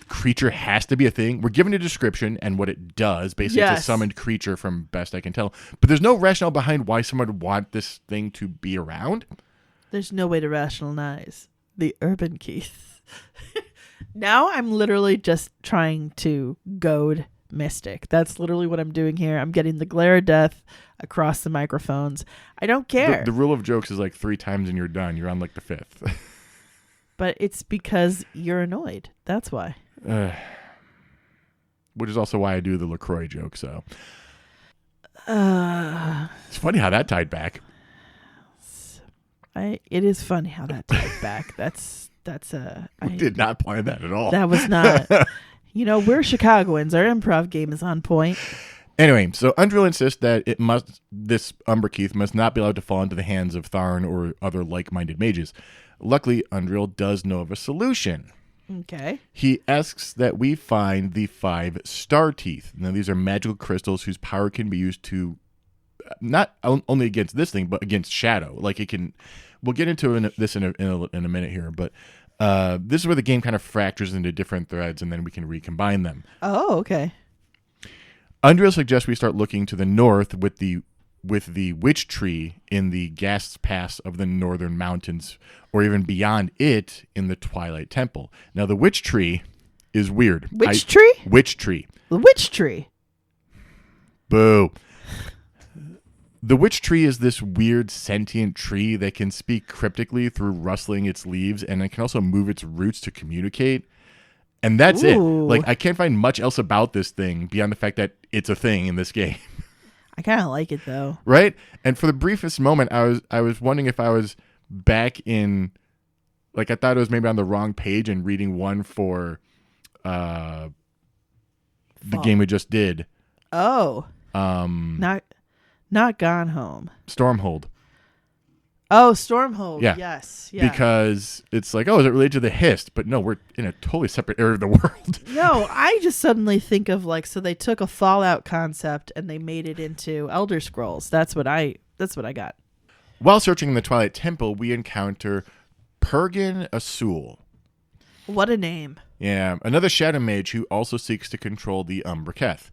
creature has to be a thing. We're given a description and what it does. Basically, it's a summoned creature from best I can tell. But there's no rationale behind why someone would want this thing to be around. There's no way to rationalize the Urban Keith. Now I'm literally just trying to goad Mystic. That's literally what I'm doing here. I'm getting the glare of death across the microphones. I don't care. The rule of jokes is like 3 times and you're done. You're on like the 5th. But it's because you're annoyed. That's why. Which is also why I do the LaCroix joke. So it's funny how that tied back. It is funny how that tied back. I did not plan that at all. That was not. We're Chicagoans. Our improv game is on point. Anyway, so Undriel insists that this Umberkeith must not be allowed to fall into the hands of Tharn or other like-minded mages. Luckily, Undriel does know of a solution. Okay. He asks that we find the 5 star teeth. Now, these are magical crystals whose power can be used to not only against this thing, but against shadow. Like it can. We'll get into this in a minute here, but this is where the game kind of fractures into different threads, and then we can recombine them. Oh, okay. Undriel suggests we start looking to the north with the witch tree in the Ghast's Pass of the northern mountains, or even beyond it in the Twilight Temple. Now, the witch tree is weird. Witch tree? Witch tree. The witch tree. Boo. The witch tree is this weird sentient tree that can speak cryptically through rustling its leaves, and it can also move its roots to communicate. And that's it. Like, I can't find much else about this thing beyond the fact that it's a thing in this game. I kind of like it, though. Right? And for the briefest moment, I was wondering if I was back in, like, I thought it was maybe on the wrong page and reading one for the game we just did. Oh. Not Gone Home. Stormhold. Oh, Stormhold. Yeah. Yes. Yeah. Because it's like, oh, is it related to the Hist? But no, we're in a totally separate area of the world. No, I just suddenly think of so they took a Fallout concept and they made it into Elder Scrolls. That's what I got. While searching the Twilight Temple, we encounter Pergin Asul. What a name. Yeah, another shadow mage who also seeks to control the Umberketh.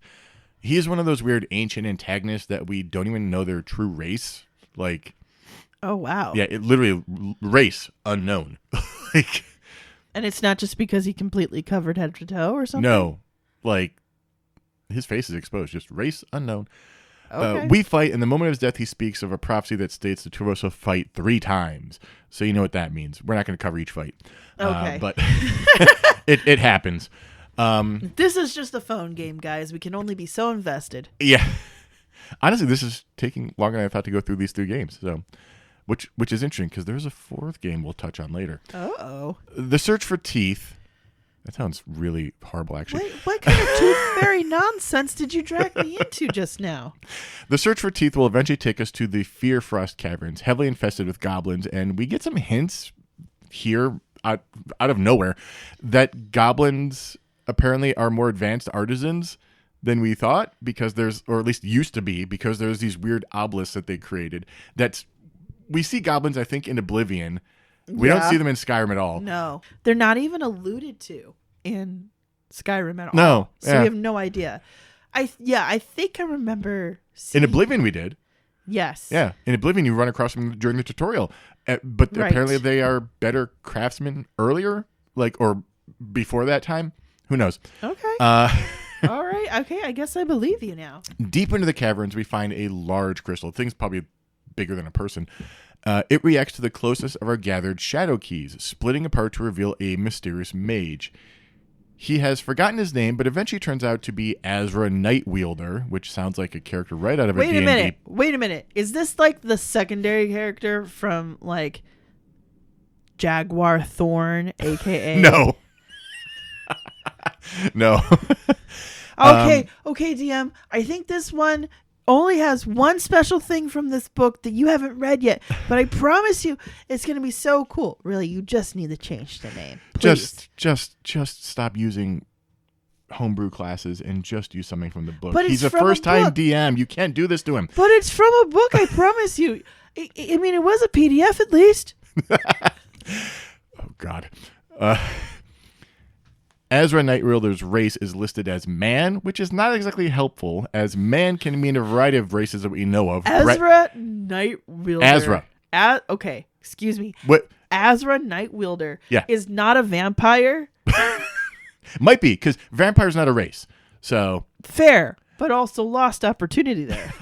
He is one of those weird ancient antagonists that we don't even know their true race. Like, oh, wow. Yeah, it literally race unknown. Like, and it's not just because he completely covered head to toe or something? No. Like, his face is exposed. Just race unknown. Okay. We fight. In the moment of his death, he speaks of a prophecy that states the two of us will fight 3 times. So you know what that means. We're not going to cover each fight. Okay. But it happens. This is just a phone game, guys. We can only be so invested. Yeah. Honestly, this is taking longer than I thought to go through these 3 games. So, which is interesting because there's a 4th game we'll touch on later. Uh-oh. The search for teeth. That sounds really horrible, actually. Wait, what kind of tooth fairy nonsense did you drag me into just now? The search for teeth will eventually take us to the Fearfrost Caverns, heavily infested with goblins, and we get some hints here out of nowhere that goblins apparently are more advanced artisans than we thought, because or at least used to be, because there's these weird obelisks that they created. We see goblins, I think, in Oblivion. We don't see them in Skyrim at all. No. They're not even alluded to in Skyrim at all. No. So yeah. we have no idea. I think I remember seeing... In Oblivion we did. Yes. Yeah. In Oblivion you run across them during the tutorial. But Right. apparently they are better craftsmen earlier, or before that time. Who knows? Okay. Uh, All right. Okay. I guess I believe you now. Deep into the caverns, we find a large crystal. The thing's probably bigger than a person. It reacts to the closest of our gathered shadow keys, splitting apart to reveal a mysterious mage. He has forgotten his name, but eventually turns out to be Azra Nightwielder, which sounds like a character right out of a D&D. Wait a minute. Is this like the secondary character from like Jaguar Thorn, aka? No. No. Okay, DM. I think this one only has one special thing from this book that you haven't read yet, but I promise you it's going to be so cool. Really, you just need to change the name. Please. Just stop using homebrew classes and just use something from the book. But he's a from a first-time book. DM. You can't do this to him. But it's from a book, I promise you. I mean, it was a PDF at least. Oh, God. Ezra Nightwielder's race is listed as man, which is not exactly helpful, as man can mean a variety of races that we know of. Ezra Nightwielder. Ezra. Okay, excuse me. What? Ezra Nightwielder Yeah. is not a vampire. Might be, because vampire's not a race. So, Fair, but also lost opportunity there.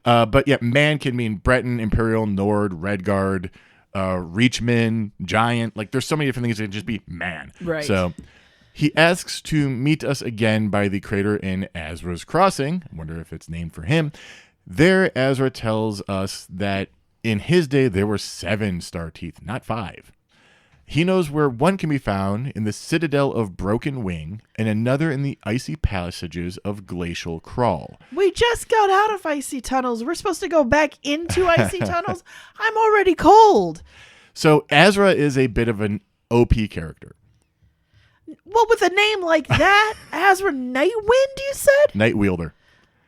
but yeah, man can mean Breton, Imperial, Nord, Redguard, Reachman, Giant. Like, there's so many different things that can just be man. Right. So, he asks to meet us again by the crater in Azra's Crossing. I wonder if it's named for him. There, Azra tells us that in his day, there were 7 star teeth, not 5. He knows where one can be found in the Citadel of Broken Wing and another in the icy passages of Glacial Crawl. We just got out of icy tunnels. We're supposed to go back into icy tunnels. I'm already cold. So Azra is a bit of an OP character. Well, with a name like that, Azra Nightwind, you said? Nightwielder.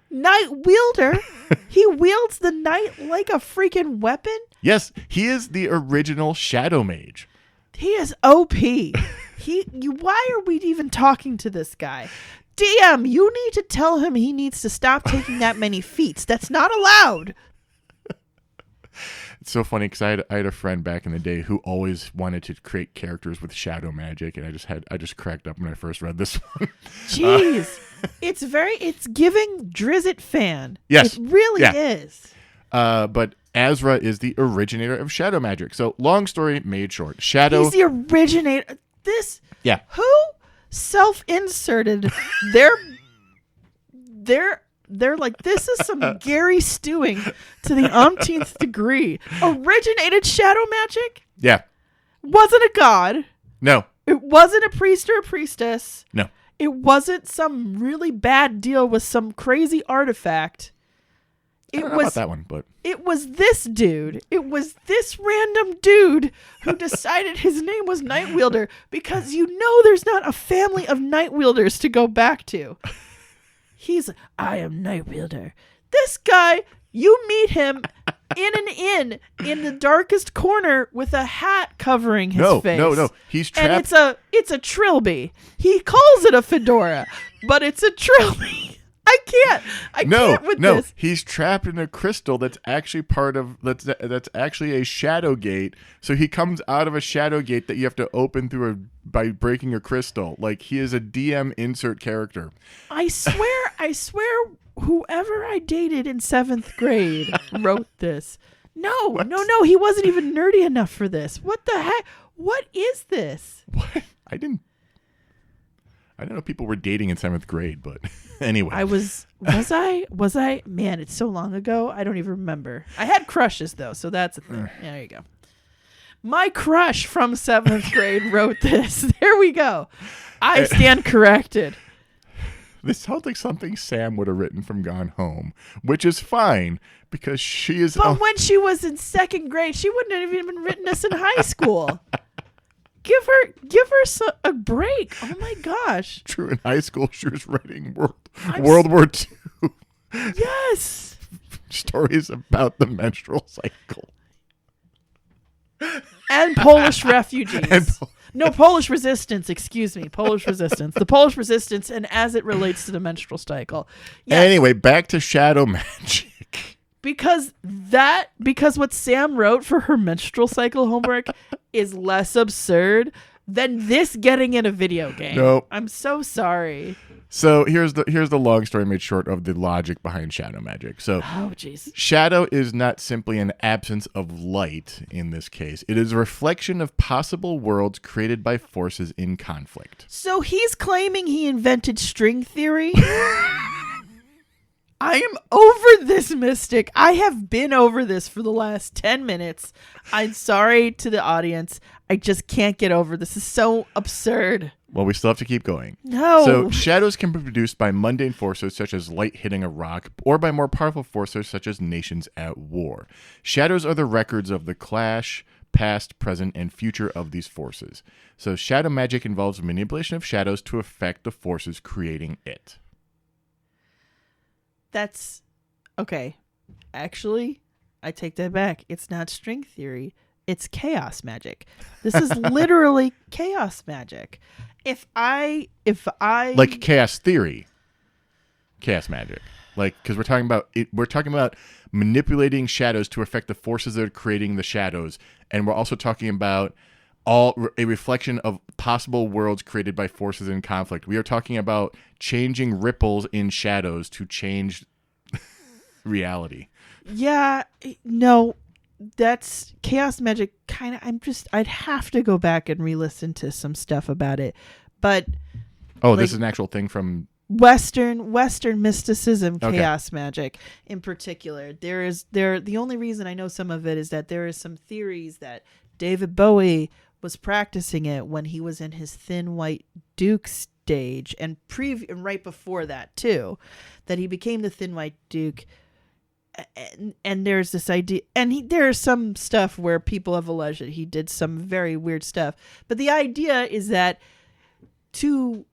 Nightwielder? He wields the night like a freaking weapon? Yes, he is the original Shadow Mage. He is OP. Why are we even talking to this guy? DM, you need to tell him he needs to stop taking that many feats. That's not allowed. It's so funny because I had a friend back in the day who always wanted to create characters with shadow magic, and I just cracked up when I first read this one. Jeez. It's giving Drizzt fan. Yes. It really Yeah. is. But Azra is the originator of shadow magic. So long story made short, Shadow. He's the originator. Yeah. Who self-inserted they're like, this is some Gary Stewing to the umpteenth degree. Originated shadow magic? Yeah. Wasn't a god. No. It wasn't a priest or a priestess. No. It wasn't some really bad deal with some crazy artifact. I don't know about that one, but It was this dude. It was this random dude who decided his name was Nightwielder because you know there's not a family of Nightwielders to go back to. I am Nightwielder. This guy, you meet him in an inn in the darkest corner with a hat covering his face. No. He's trapped. And it's a trilby. He calls it a fedora, but it's a trilby. I can't with this. He's trapped in a crystal that's actually that's actually a shadow gate. So he comes out of a shadow gate that you have to open by breaking a crystal. Like, he is a DM insert character. I swear whoever I dated in 7th grade wrote this. No, he wasn't even nerdy enough for this. What the heck? What is this? What? I didn't know people were dating in 7th grade, but anyway. Was I? Man, it's so long ago. I don't even remember. I had crushes though, so that's a thing. There you go. My crush from 7th grade wrote this. There we go. I stand corrected. This sounds like something Sam would have written from Gone Home, which is fine because she is. But when she was in 2nd grade, she wouldn't have even written this in high school. Give her a break. Oh my gosh. True. In high school, she was writing World War II. Yes. Stories about the menstrual cycle. And Polish refugees. Polish resistance. Excuse me. Polish resistance. The Polish resistance and as it relates to the menstrual cycle. Yes. Anyway, back to shadow magic. Because what Sam wrote for her menstrual cycle homework is less absurd than this getting in a video game. Nope. I'm so sorry. So here's the long story made short of the logic behind shadow magic. So jeez. Shadow is not simply an absence of light in this case. It is a reflection of possible worlds created by forces in conflict. So he's claiming he invented string theory? I am over this, Mystic. I have been over this for the last 10 minutes. I'm sorry to the audience. I just can't get over this. This is so absurd. Well, we still have to keep going. No. So shadows can be produced by mundane forces such as light hitting a rock, or by more powerful forces such as nations at war. Shadows are the records of the clash, past, present, and future of these forces. So shadow magic involves manipulation of shadows to affect the forces creating it. That's okay. Actually, I take that back. It's not string theory. It's chaos magic. This is literally chaos magic. If I Like chaos theory, chaos magic. Like, because we're talking about manipulating shadows to affect the forces that are creating the shadows, and we're also talking about a reflection of possible worlds created by forces in conflict. We are talking about changing ripples in shadows to change reality. Yeah, no, that's chaos magic. Kind of. I'd have to go back and re-listen to some stuff about it, but This is an actual thing from Western mysticism, Okay. chaos magic in particular. The only reason I know some of it is that there is some theories that David Bowie was practicing it when he was in his Thin White Duke stage, and right before that too, that he became the Thin White Duke. And there's this idea, and there's some stuff where people have alleged that he did some very weird stuff. But the idea is that to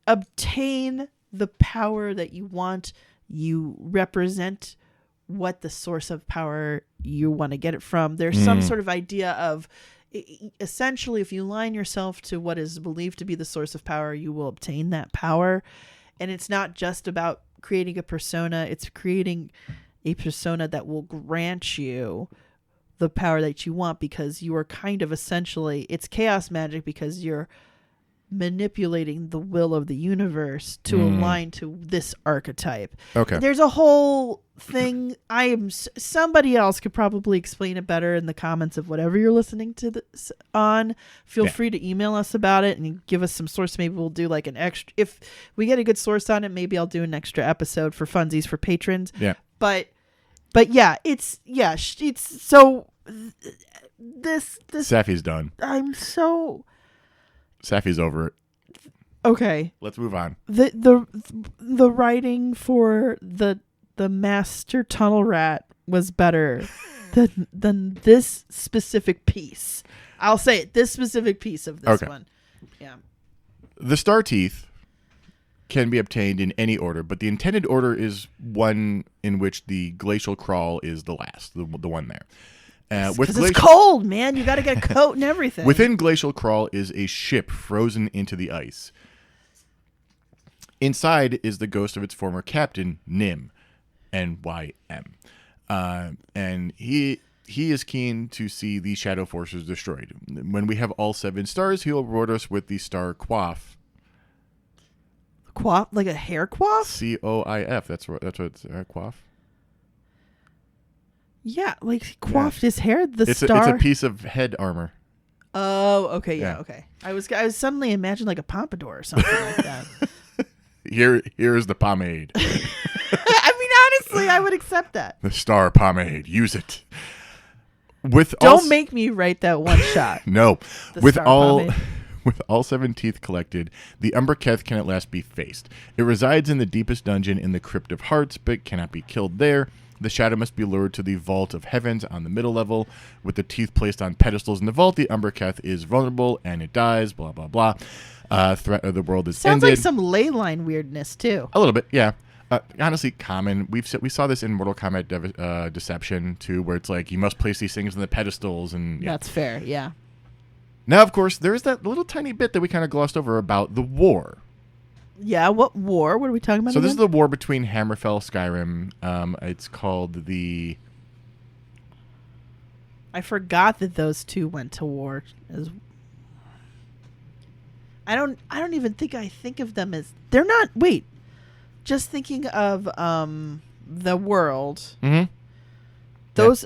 obtain the power that you want, you represent what the source of power you want to get it from. There's some sort of idea of, essentially, if you line yourself to what is believed to be the source of power, you will obtain that power. And it's not just about creating a persona, it's creating a persona that will grant you the power that you want, because you are kind of essentially, it's chaos magic because you're manipulating the will of the universe to align to this archetype. Okay. There's a whole thing. Somebody else could probably explain it better in the comments of whatever you're listening to this on. Feel free to email us about it and give us some source. Maybe we'll do like an extra, if we get a good source on it, maybe I'll do an extra episode for funsies for patrons. Yeah. But yeah, it's so this Safi's done. I'm so Safi's over it. okay. Let's move on. The writing for the Master Tunnel Rat was better than this specific piece. I'll say it. This specific piece of this one. Yeah. The star teeth can be obtained in any order, but the intended order is one in which the glacial crawl is the last, the one there. Because it's cold, man. You got to get a coat and everything. Within Glacial Crawl is a ship frozen into the ice. Inside is the ghost of its former captain, Nym, N-Y-M. And he is keen to see the shadow forces destroyed. When we have all 7 stars, he'll reward us with the star Coif. Coif? Like a hair coif? C-O-I-F. That's what it's Coif. Yeah, like he coiffed his hair. It's a piece of head armor. Oh, okay, yeah, okay. I was suddenly imagining like a pompadour or something like that. Here is the pomade. I mean, honestly, I would accept that. The star pomade. Use it. Don't make me write that one shot. No. The With star all pomade. with all 7 teeth collected, the Umberketh can at last be faced. It resides in the deepest dungeon in the Crypt of Hearts, but cannot be killed there. The shadow must be lured to the Vault of Heavens on the middle level. With the teeth placed on pedestals in the vault, the Umberketh is vulnerable and it dies, blah, blah, blah. Threat of the world is Sounds ended. like some ley line weirdness, too. A little bit, yeah. Honestly, common. We saw this in Mortal Kombat Deception, too, where it's like you must place these things on the pedestals. And That's fair, yeah. Now, of course, there is that little tiny bit that we kind of glossed over about the war. Yeah, what war? What are we talking about? So again? this is the war between Hammerfell, Skyrim. It's called the... I forgot that those two went to war. I don't even think I think of them as... They're not... Wait. Just thinking of the world. Mm-hmm.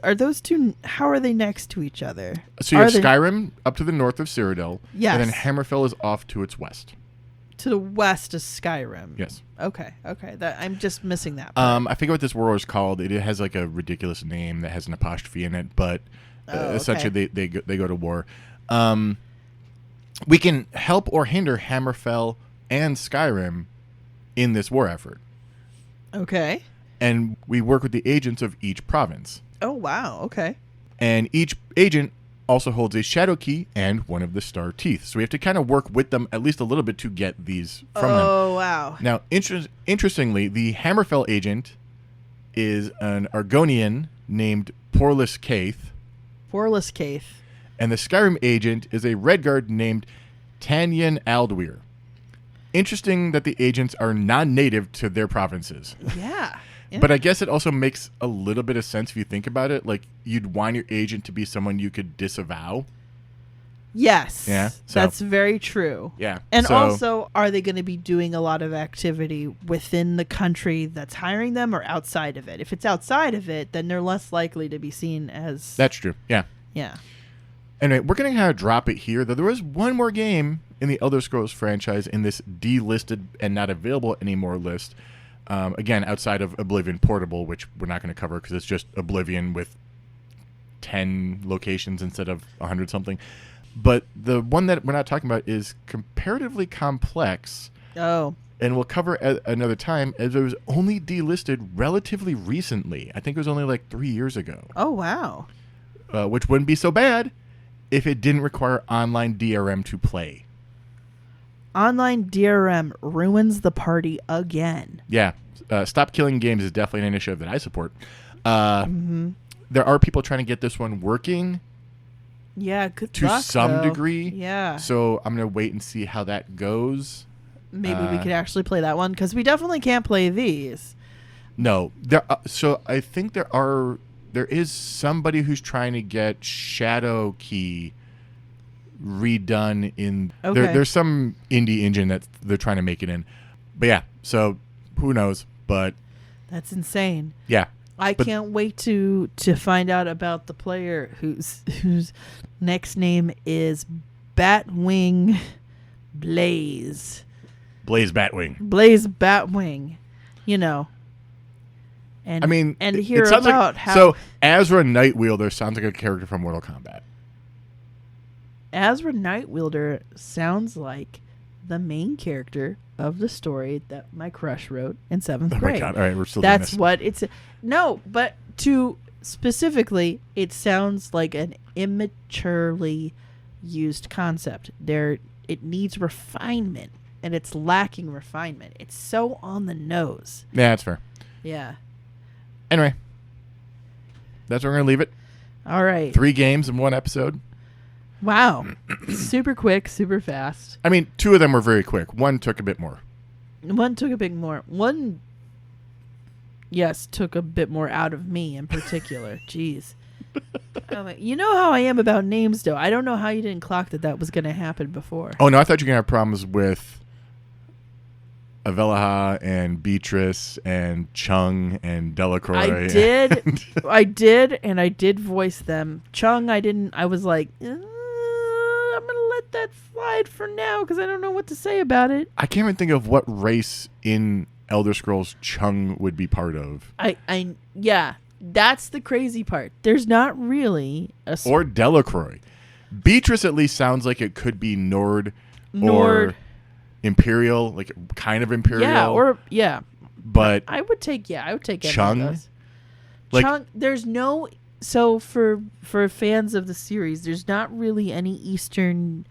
Are those two... How are they next to each other? So you have Skyrim up to the north of Cyrodiil. Yes. And then Hammerfell is off to its west. To the west is Skyrim. Yes. Okay. That I'm just missing that part. I forget what this war is called. It has like a ridiculous name that has an apostrophe in it, but essentially they go to war. we can help or hinder Hammerfell and Skyrim in this war effort. Okay. And we work with the agents of each province. Oh, wow. Okay. And each agent also holds a shadow key and one of the star teeth. So we have to kind of work with them at least a little bit to get these from them. Oh, wow. Now, interestingly, the Hammerfell agent is an Argonian named Porlis Caith. Porlis Caith. And the Skyrim agent is a Redguard named Tanyan Aldweir. Interesting that the agents are non-native to their provinces. Yeah. But I guess it also makes a little bit of sense if you think about it. Like, you'd want your agent to be someone you could disavow. Yes. Yeah. So, That's very true. yeah. And so, also, are they going to be doing a lot of activity within the country that's hiring them or outside of it? If it's outside of it, then they're less likely to be seen as... that's true. Yeah. Yeah. Anyway, we're going to kind of drop it here, though there was one more game in the Elder Scrolls franchise in this delisted and not available anymore list. Again, outside of Oblivion Portable, which we're not going to cover because it's just Oblivion with 10 locations instead of 100-something. But the one that we're not talking about is comparatively complex. Oh. And we'll cover at another time, as it was only delisted relatively recently. I think it was only like 3 years ago. Oh, wow. Which wouldn't be so bad if it didn't require online DRM to play. Online DRM ruins the party again. Yeah. Stop Killing Games is definitely an initiative that I support. There are people trying to get this one working. Yeah, good to luck, some though. degree. Yeah. So I'm going to wait and see how that goes. Maybe we could actually play that one because we definitely can't play these. No. So I think there is somebody who's trying to get Shadow Key redone in Okay. there's some indie engine that they're trying to make it in. But yeah, so who knows? But That's insane. yeah. I can't wait to find out about the player whose next name is Batwing Blaze. Blaze Batwing. Blaze Batwing. You know. And I mean, and it hear sounds about like, how so Azra Nightwielder sounds like a character from Mortal Kombat. Azra Nightwielder sounds like the main character of the story that my crush wrote in 7th grade. Oh my god! All right, we're still That's doing this. what it's. No, but to specifically, it sounds like an immaturely used concept. It needs refinement, and it's lacking refinement. It's so on the nose. Yeah, that's fair. Yeah. Anyway, that's where we're gonna leave it. All right. 3 games in 1 episode. Wow. Super quick, super fast. I mean, 2 of them were very quick. 1 took a bit more. One took a bit more. One, yes, took a bit more out of me in particular. Jeez. You know how I am about names, though. I don't know how you didn't clock that was going to happen before. Oh no, I thought you were gonna have problems with Avelaha and Beatrice and Chung and Delacroix. I did. I did voice them. Chung, I didn't. I was like, I'm going to let that slide for now because I don't know what to say about it. I can't even think of what race in Elder Scrolls Chung would be part of. Yeah, that's the crazy part. There's not really a... Or Delacroix. Beatrice at least sounds like it could be Nord. Or Imperial, like kind of Imperial. Yeah. But I would take any of Chung? those. Like- Chung, there's no... So for fans of the series, there's not really any Eastern...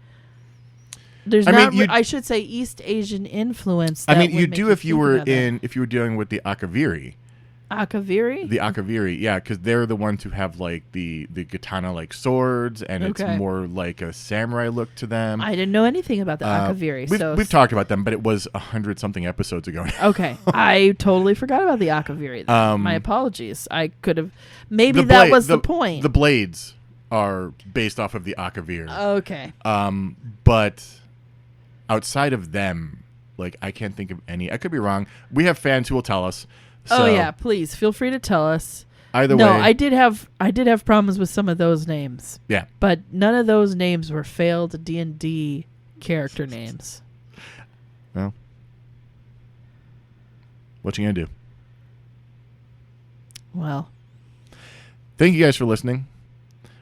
There's I should say East Asian influence. I that mean, would you make do if you were think about if you were dealing with the Akaviri. Akaviri? The Akaviri, yeah, because they're the ones who have like the katana like swords, and it's more like a samurai look to them. I didn't know anything about the Akaviri. We've talked about them, but it was 100-something episodes ago. Okay, I totally forgot about the Akaviri. My apologies. I could have. Maybe that was the point. The blades are based off of the Akavir. Okay. But outside of them, like I can't think of any. I could be wrong. We have fans who will tell us. So, oh yeah, please feel free to tell us. Either way, I did have problems with some of those names. Yeah, but none of those names were failed D&D character names. Well, what you gonna do? Well, thank you guys for listening.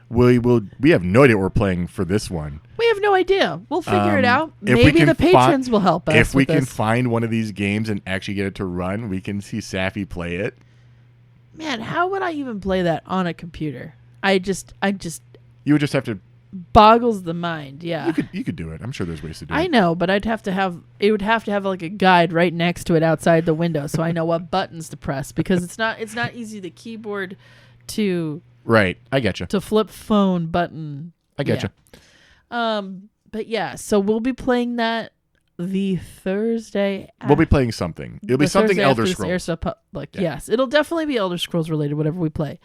We have no idea what we're playing for this one. We have no no idea. We'll figure it out. if we Maybe can the patrons will help us. If we with can this. find one of these games and actually get it to run, we can see Safi play it. Man, how would I even play that on a computer? I just You would just have to. boggles the mind. Yeah. You could do it. I'm sure there's ways to do it. I know, but it would have to have like a guide right next to it outside the window so I know what buttons to press, because it's not easy the keyboard to Right. I getcha. to flip phone button. I getcha. But yeah, so we'll be playing that the Thursday. We'll be playing something. It'll be the something Thursday Elder after this Scrolls. airs, so Yeah. yes, it'll definitely be Elder Scrolls related, whatever we play.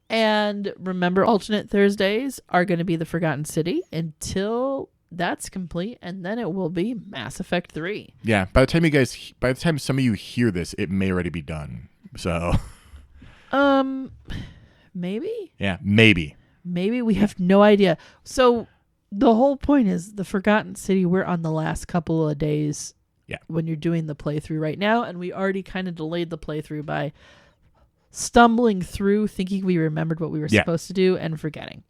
And remember, alternate Thursdays are going to be the Forgotten City until that's complete, and then it will be Mass Effect 3. Yeah. By the time some of you hear this, it may already be done. So. Maybe Yeah. Maybe. we have no idea. So the whole point is the Forgotten City. We're on the last couple of days. Yeah. When you're doing the playthrough right now, and we already kind of delayed the playthrough by stumbling through, thinking we remembered what we were supposed to do and forgetting.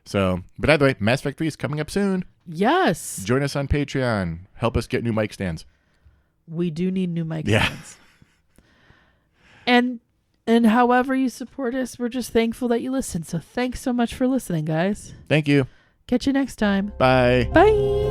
So, but either way, Mass Effect 3 is coming up soon. Yes. Join us on Patreon. Help us get new mic stands. We do need new mic Yeah. stands. And however you support us, we're just thankful that you listen. So thanks so much for listening, guys. Thank you. Catch you next time. Bye. Bye.